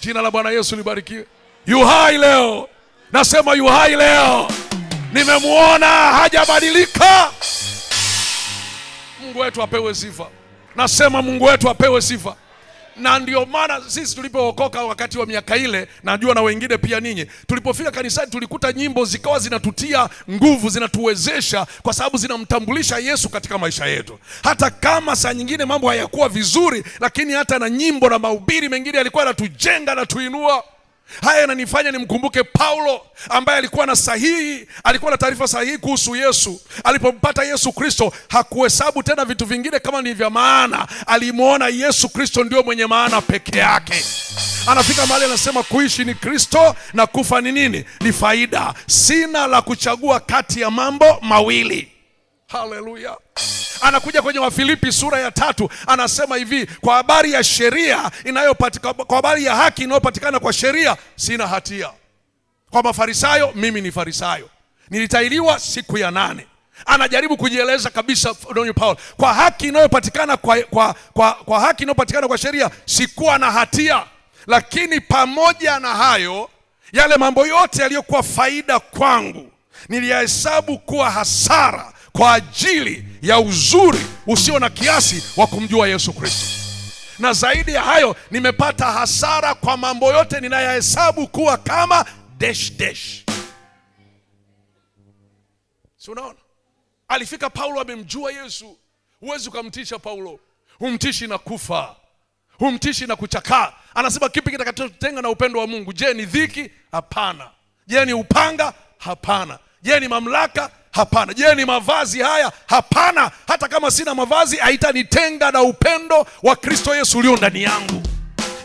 Jina la Bwana Yesu libarikiwe. Yu hai leo. Nasema yu hai leo. Nimemuona, hajabadilika. Mungu wetu apewe sifa. Nasema Mungu wetu apewe sifa. Na ndio maana sisi tulipookoka wakati wa miaka ile, najua na wengine pia ninyi, tulipofika kanisani tulikuta nyimbo zikawa zinatutia nguvu, zinatuwezesha kwa sababu zinamtambulisha Yesu katika maisha yetu. Hata kama saa nyingine mambo hayakuwa vizuri, lakini hata na nyimbo na mahubiri mengine yalikuwa yanatujenga na tuinua. Haya yananifanya nimkumbuke Paulo ambaye alikuwa na taarifa sahihi kuhusu Yesu. Alipompata Yesu Kristo, hakuhesabu tena vitu vingine kama ni vya maana. Alimuona Yesu Kristo ndio mwenye maana peke yake. Anafika mahali anasema kuishi ni Kristo na kufa ni nini? Ni faida. Sina la kuchagua kati ya mambo mawili. Haleluya. Anakuja kwenye Wafilipi sura ya 3, anasema hivi, kwa habari ya sheria inayopatikana, kwa habari ya haki inayopatikana kwa sheria, sina hatia. Kwa Mafarisayo, mimi ni Farisayo, nilitahiriwa siku ya 8. Anajaribu kujieleza kabisa Paulo, kwa haki inayopatikana kwa haki inayopatikana kwa sheria, sikuwa na hatia. Lakini pamoja na hayo, yale mambo yote yaliyokuwa faida kwangu niliyahesabu kuwa hasara kwa ajili ya uzuri usio na kiasi wa kumjua Yesu Kristo. Na zaidi ya hayo, nimepata hasara kwa mambo yote ninayahesabu kuwa kama ... Si unaona? Alifika Paulo amemjua Yesu. Huwezi ukamtisha Paulo. Humtishi na kufa, humtishi na kuchakaa. Anasema kipi kitakachotenga na upendo wa Mungu? Je, ni dhiki? Hapana. Je, ni upanga? Hapana. Je, ni mamlaka? Hapana. Je, ni mavazi haya? Hapana. Hata kama sina mavazi, haitanitenga na upendo wa Kristo Yesu ulio ndani yangu.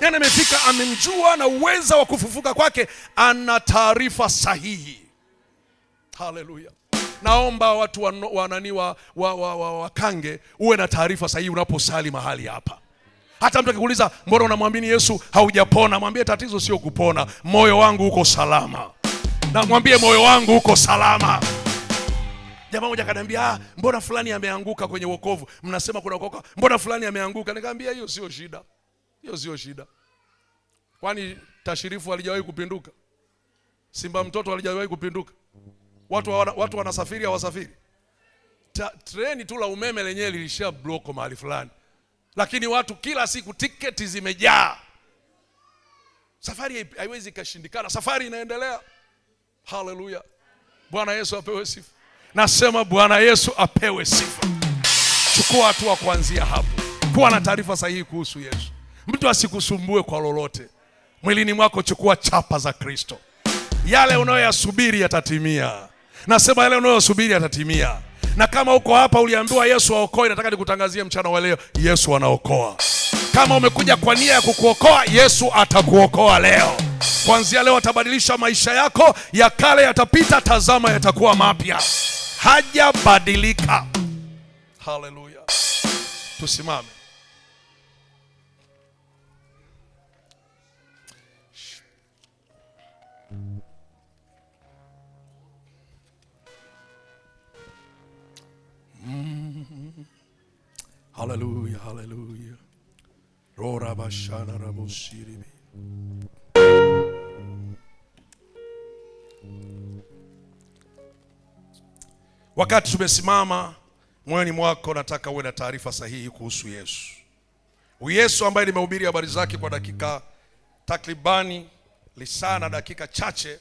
Yaani amefika, amemjua na uweza wa kufufuka kwake, ana taarifa sahihi. Haleluya. Naomba watu wakange uwe na taarifa sahihi unaposali mahali hapa. Hata mtu akikuuliza mbona unamwamini Yesu haujapona, mwambie tatizo sio kupona, moyo wangu uko salama. Na mwambie moyo wangu uko salama. Jamaa mmoja akaniambia, mbona fulani ameanguka kwenye wokovu? Mnasema kuna wokovu, mbona fulani ameanguka? Nikamwambia hiyo sio shida. Hiyo sio shida. Kwani halijawahi kupinduka? Simba mtoto halijawahi kupinduka? Watu wanasafiri hawasafiri? Treni tu la umeme lenyewe lilisha bloko mahali fulani. Lakini watu kila siku tiketi zimejaa. Safari haiwezi kashindikana. Safari inaendelea. Haleluya. Bwana Yesu apewe sifa. Nasema Bwana Yesu apewe sifa. Chukua hatua kuanzia hapo. Kuwa na taarifa sahihi kuhusu Yesu. Mtu asikusumbue kwa lolote. Mwilini mwako chukua chapa za Kristo. Yale unayoyasubiri yatatimia. Nasema yale unayoyasubiri yatatimia. Na kama uko hapa uliambiwa Yesu aokoe, nataka nikutangazie mchana wa leo, Yesu anaokoa. Kama umekuja kwa nia ya kukuokoa, Yesu atakuokoa leo. Kuanzia leo atabadilisha maisha yako, ya kale yatapita, tazama yatakuwa mapya. Hajabadilika. Haleluya. Tusimame. Haleluya, haleluya. Rora bashana raboshiribi. Wakati tumesimama, moyoni mwako nataka uwe na taarifa sahihi kuhusu Yesu. Yesu ambaye nimehubiri habari zake kwa dakika takribani lisana dakika chache.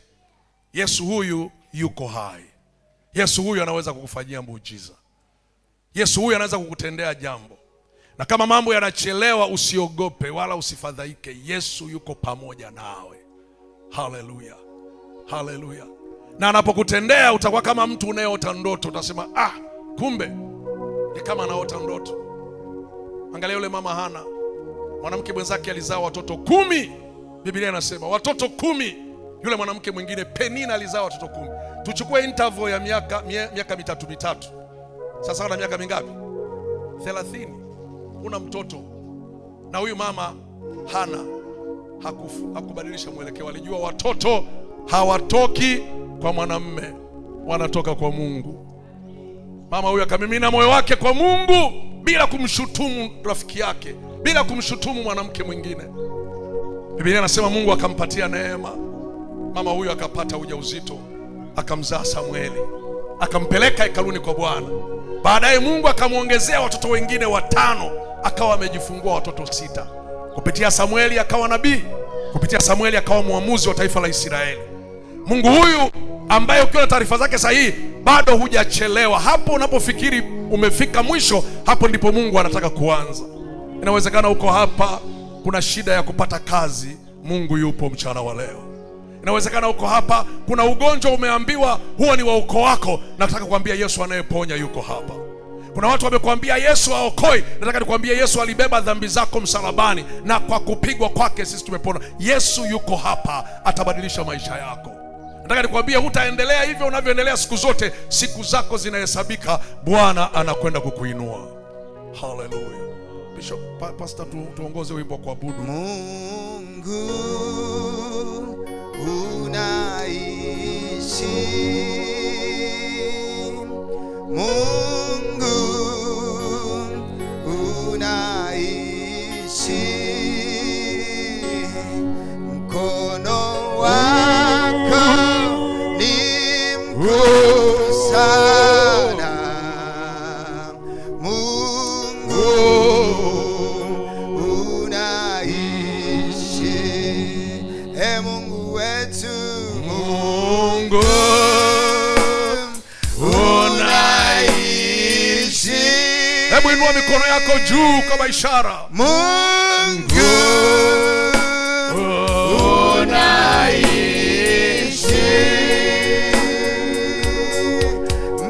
Yesu huyu yuko hai. Yesu huyu anaweza kukufanyia muujiza. Yesu huyu anaweza kukutendea jambo. Na kama mambo yanachelewa, usiogope wala usifadhaike. Yesu yuko pamoja nawe. Haleluya. Haleluya. Na anapokutendea utakuwa kama mtu unayeota ndoto. Utasema, kumbe ni kama anaota ndoto. Angalia yule mama Hana. Mwanamke mwenzake alizaa watoto 10. Biblia inasema watoto 10. Yule mwanamke mwingine Penina alizaa watoto 10. Tuchukue interval ya miaka mitatu. Sasa ana miaka mingapi? 30. Una mtoto. Na huyu mama Hana hakubadilisha mwelekeo. Alijua watoto hawatoki kwa mwanamume, wanatoka kwa Mungu. Mama huyu akamimina moyo wake kwa Mungu bila kumshutumu rafiki yake, bila kumshutumu mwanamke mwingine. Biblia inasema Mungu akampatia neema. Mama huyu akapata ujauzito, akamzaa Samueli, akampeleka hekaluni kwa Bwana. Baadaye Mungu akamuongezea watoto wengine 5, akawa amejifungua watoto 6. Kupitia Samueli akawa nabii, kupitia Samueli akawa muamuzi wa taifa la Israeli. Mungu huyu ambaye ukiwa na taarifa zake sahihi, bado hujachelewa. Hapo unapofikiri umefika mwisho, hapo ndipo Mungu anataka kuanza. Inawezekana uko hapa kuna shida ya kupata kazi. Mungu yupo mchana wa leo. Inawezekana uko hapa, kuna ugonjwa umeambiwa huo ni wa ukoo wako. Nataka kuambia Yesu anayeponya yuko hapa. Kuna watu wamekuambia Yesu haokoi. Nataka nikwambie Yesu alibeba dhambi zako msalabani, na kwa kupigwa kwake sisi tumepona. Yesu yuko hapa, atabadilisha maisha yako. Nataka nikwambie hutaendelea hivyo unavyoendelea siku zote. Siku zako zinahesabika. Bwana anakwenda kukuinua. Hallelujah. Bishop, pastor, tuongoze wimbo kwa kuabudu. Mungu unaishi, Mungu unaishi, mkono wako ni mkuu sana, Mungu unaishi, Mungu wetu, Mungu unaishi. Hebu inua mikono yako juu kama ishara. Mungu unaishi,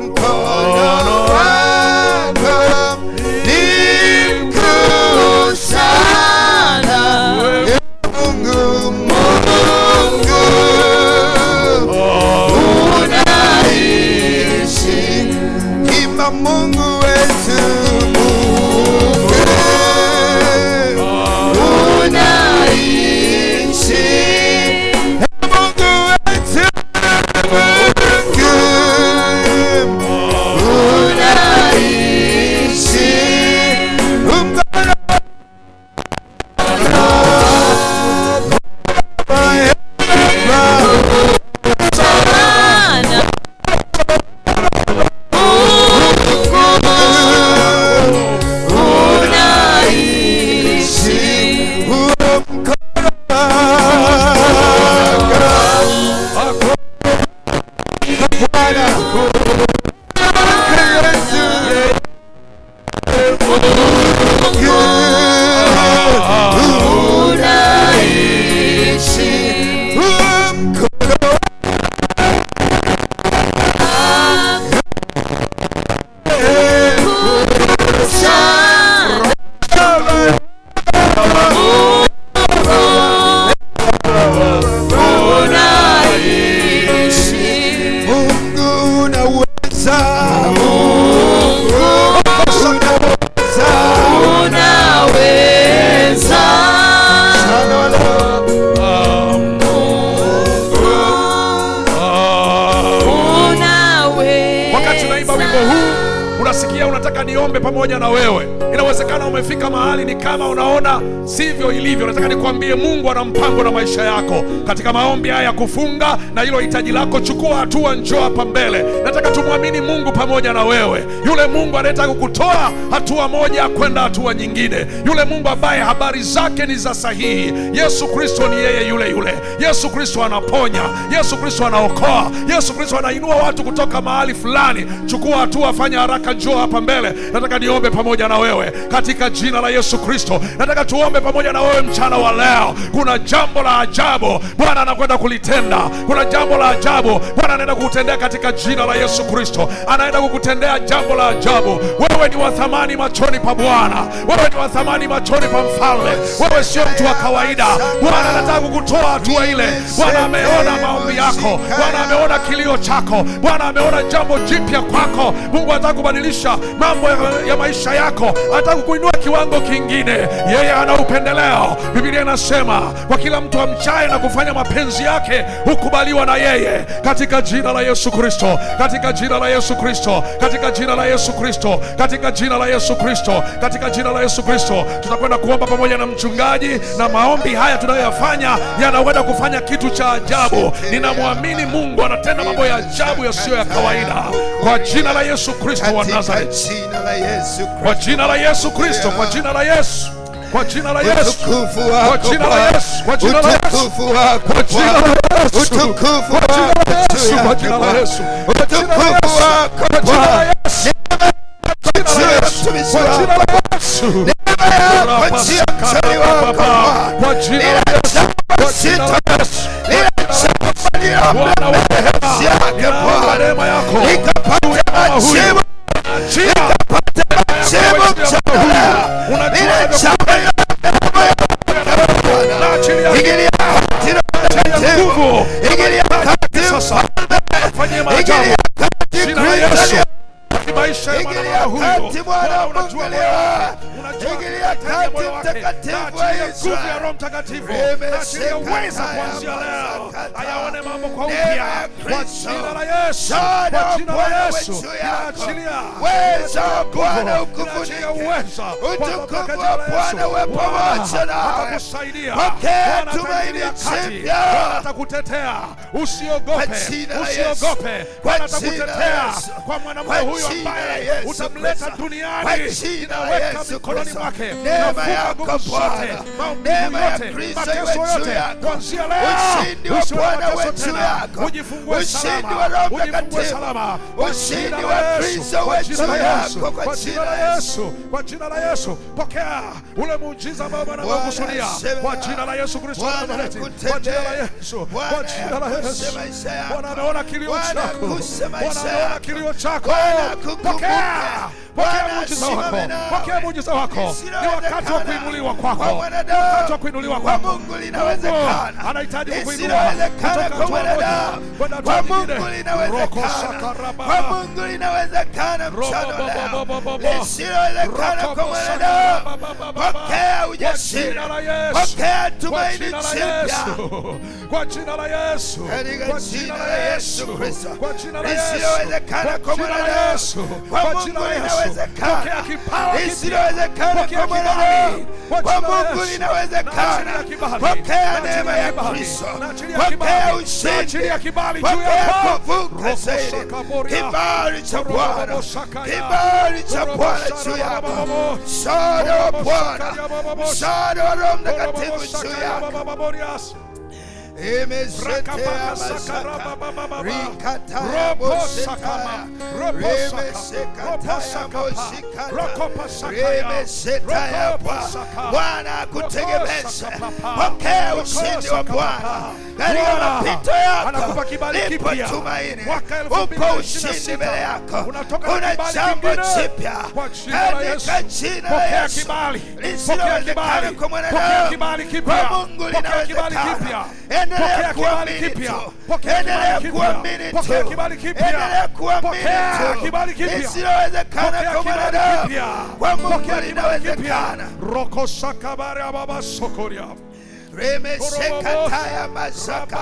mkono wako ni mkuu sana, Mungu, Mungu unaishi, imba Mungu wetu, nataka niombe pamoja na wewe. Inawezekana umefika mahali ni kama unaona sivyo ilivyo. Nataka nikwambie Mungu ana mpango na maisha yako. Katika maombi haya ya kufunga na hilo hitaji lako, chukua hatua, njoo hapa mbele. Nataka tumwamini Mungu pamoja na wewe. Yule Mungu anayetaka kukutoa hatua moja kwenda hatua nyingine. Yule Mungu ambaye habari zake ni za sahihi. Yesu Kristo ni yeye yule yule. Yesu Kristo anaponya. Yesu Kristo anaokoa. Yesu Kristo anainua watu kutoka mahali fulani. Chukua hatua, fanya haraka, njoo hapa mbele. Nataka niombe pamoja na wewe katika jina la Yesu Kristo. Nataka tuombe pamoja na wewe mchana wa leo. Kuna jambo la ajabu Bwana anakwenda kulitenda. Kuna jambo la ajabu Bwana anaenda kukutendea katika jina la Yesu Kristo. Anaenda kukutendea jambo la ajabu. Wewe ni wa thamani machoni pa Bwana. Wewe ni wa thamani machoni pa Mfalme. Wewe sio mtu wa kawaida. Bwana anataka kukutoa hatua ile. Bwana ameona maombi yako. Bwana ameona kilio chako. Bwana ameona jambo jipya kwako. Mungu anataka kubadilisha mambo ya maisha yako. Anataka kukuinua kiwango kingine. Yeye ana upendeleo. Biblia inasema kwa kila mtu amchaye na kufanya mapenzi yake hukubaliwa na yeye, katika jina la Yesu Kristo, katika jina la Yesu Kristo, katika jina la Yesu Kristo, katika jina la Yesu Kristo, katika jina la Yesu Kristo. Tutakwenda kuomba pamoja na mchungaji, na maombi haya tunayoyafanya yanakwenda kufanya kitu cha ajabu. Ninamwamini Mungu anatenda mambo ya ajabu yasiyo ya kawaida, kwa jina la Yesu Kristo wa Nazareti, kwa jina la Yesu Kristo, kwa jina la Yesu, kwa jina la Yesu, kwa jina la Yesu, kwa jina la Yesu, kwa jina la Yesu, utukufu kwa jina la Yesu, kwa jina la Yesu, kwa jina la Yesu, kwa jina la Yesu, kwa jina la Yesu, kwa jina la Yesu, kwa jina la Yesu, ikapate majibu, ikapate majibu mchana. Lile jambo ingilia kati na nguvu, ingilia kati sasa, fanyia maajabu jina la Yesu. Maisha ya mwana huyu, unajua ingilia kati mtakatifu wa Yesu, nguvu ya Roho Mtakatifu achilia uweza kuanzia leo, ayaone mambo kwa upya kwa jina la Yesu, kwa jina la Yesu. Achilia uweza wa Bwana ukufunike, uweza utukufu wa Bwana uwe pamoja nawe, atakusaidia, pokea tumaini jipya, Bwana atakutetea, usiogope, usiogope, Bwana atakutetea kwa mwanamume huyu ambaye utamleta duniani, inaweka mikononi mwake, nafunga nguvu zote, maumivu yote, mateso yote, kuanzia leo usiwe na mateso tena, ujifungue salama, ujifungue salama, ushindi wa Kristo wetu yako, kwa jina la Yesu, kwa jina la Yesu. Pokea ule muujiza ambao Bwana amekusudia kwa jina la Yesu Kristo wa Nazareti, kwa jina la Yesu, kwa jina la Yesu. Bwana anaona kilio chako, Bwana anaona kilio chako. Pokea, pokea muujiza wako, pokea muujiza wako. Ni wakati wa kuinuliwa kwako, ni wakati wa kuinuliwa kwako. Mungu linawezekana, anahitaji kukuinua kutoka kwa mwanadamu, kwa Mungu linawezekana, kwa Mungu linawezekana mchana leo, lisilowezekana kwa mwanadamu. Pokea ujasiri, pokea tumaini jipya kwa jina la Yesu, kwa jina la Yesu Kristo. kwa jina la Yesu, Lisilowezekana kwa mwanadamu, kwa Mungu linawezekana. pokea kipawa Lisilowezekana kwa mwanadamu, kwa Mungu linawezekana. Pokea neema ya Kristo, pokea ushindi, pokea kuvuka zaidi. Kibali cha Bwana, kibali cha Bwana juu yako, msaada wa Bwana, msaada wa Roho Mtakatifu juu yako. Imesetea masaka rikataya bosetaya remesekataya mosikata remesetaya Bwana akutegemeze. Pokea ushindi wa Bwana katika mapito yako, lipo tumaini, upo ushindi mbele yako, kuna jambo jipya katika jina la Yesu. Lisilowezekana kwa mwanadamu, kwa Mungu linawezekana. Endelea kuamini tu, endelea kuamini tu, endelea kuamini tu. Lisilowezekana kwa mwanadamu, kwa Mungu linawezekana. Remesekataya masaka,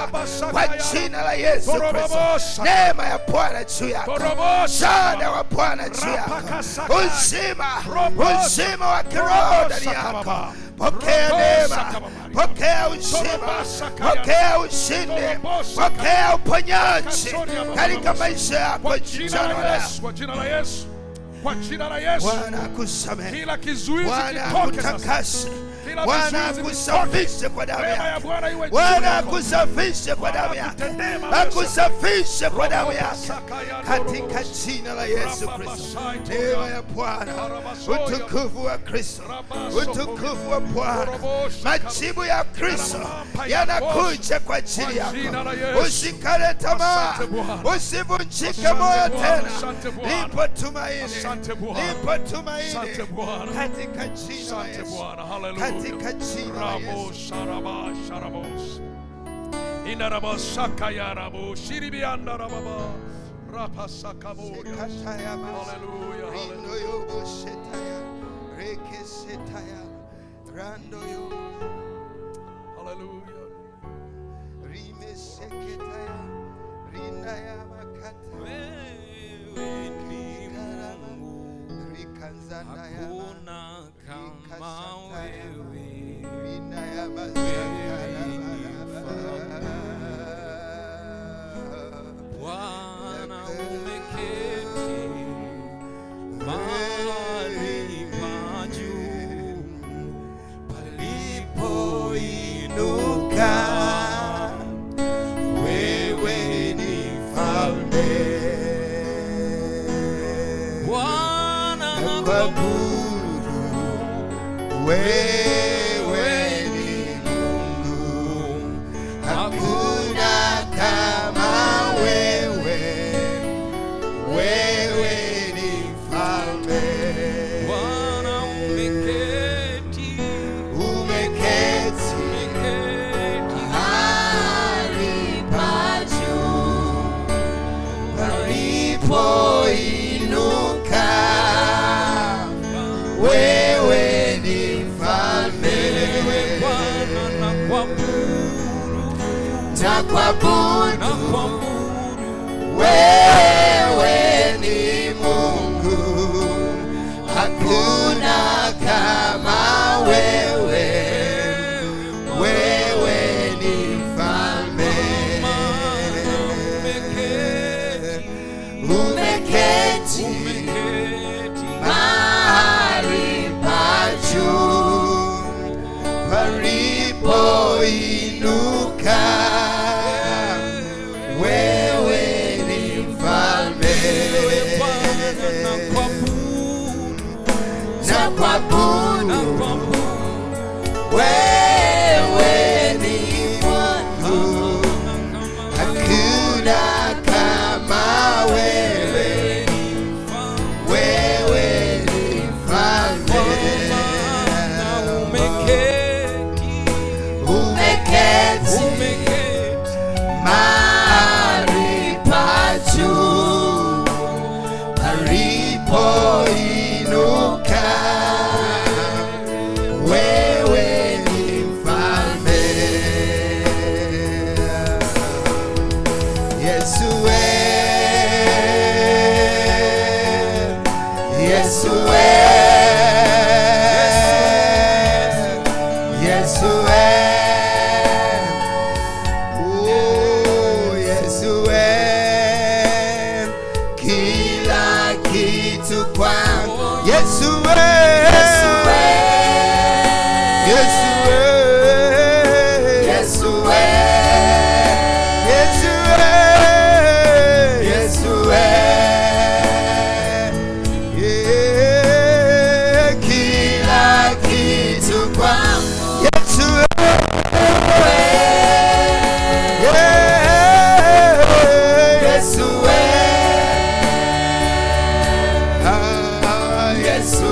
kwa jina la Yesu Kristo. Neema ya Bwana juu yako, msaada wa Bwana juu yako, uzima wa kiroho ndani yako. Pokea neema, pokea uzima, pokea ushindi, pokea uponyaji katika maisha yako kwa jina la Yesu, kwa jina la Yesu. Bwana akusamehe, kila kizuizi Bwana akutakase, Bwana akusafishe kwa damu yake, Bwana akusafishe kwa damu yake, akusafishe kwa damu yake katika jina la Yesu Kristo. Neema ya Bwana, utukufu wa Kristo, utukufu wa Bwana, majibu ya Kristo yanakuja kwa ajili yako. Usikate tamaa, usivunjike moyo tena. Lipo tumaini, lipo tumaini katika jina la Yesu, katika jina la Yesu. Inarabasaka ya rabo shiribianda rababa rapasaka moria. Hallelujah, hallelujah. Hakuna kama wewe, Bwana umeketi mahali pa juu palipoinuka, wewe ni mfalme. Bwana nakuabudu, wewe ni Mungu, hakuna kama wewe, kuabudu. Wewe ni Mungu, hakuna kama wewe. Wewe ni mfalme, umeketi mahali pa juu palipoinuka. Wewe ni mfalme, na kuabudu. Wewe ni Mungu, hakuna kama wewe. Wewe ni mfalme, umeketi mahali pa juu palipoinuka. Wewe ni mfalme. Yesu we, Yesu we, Yesu we, oh Yesu we, kila kitu kwangu. Yesu we, Yesu we, Yesu we, Yesu we, Yesu we, Yesu we, yeah, kila kitu kwangu. Yesu we, yeah, Yesu we, ah, Yesu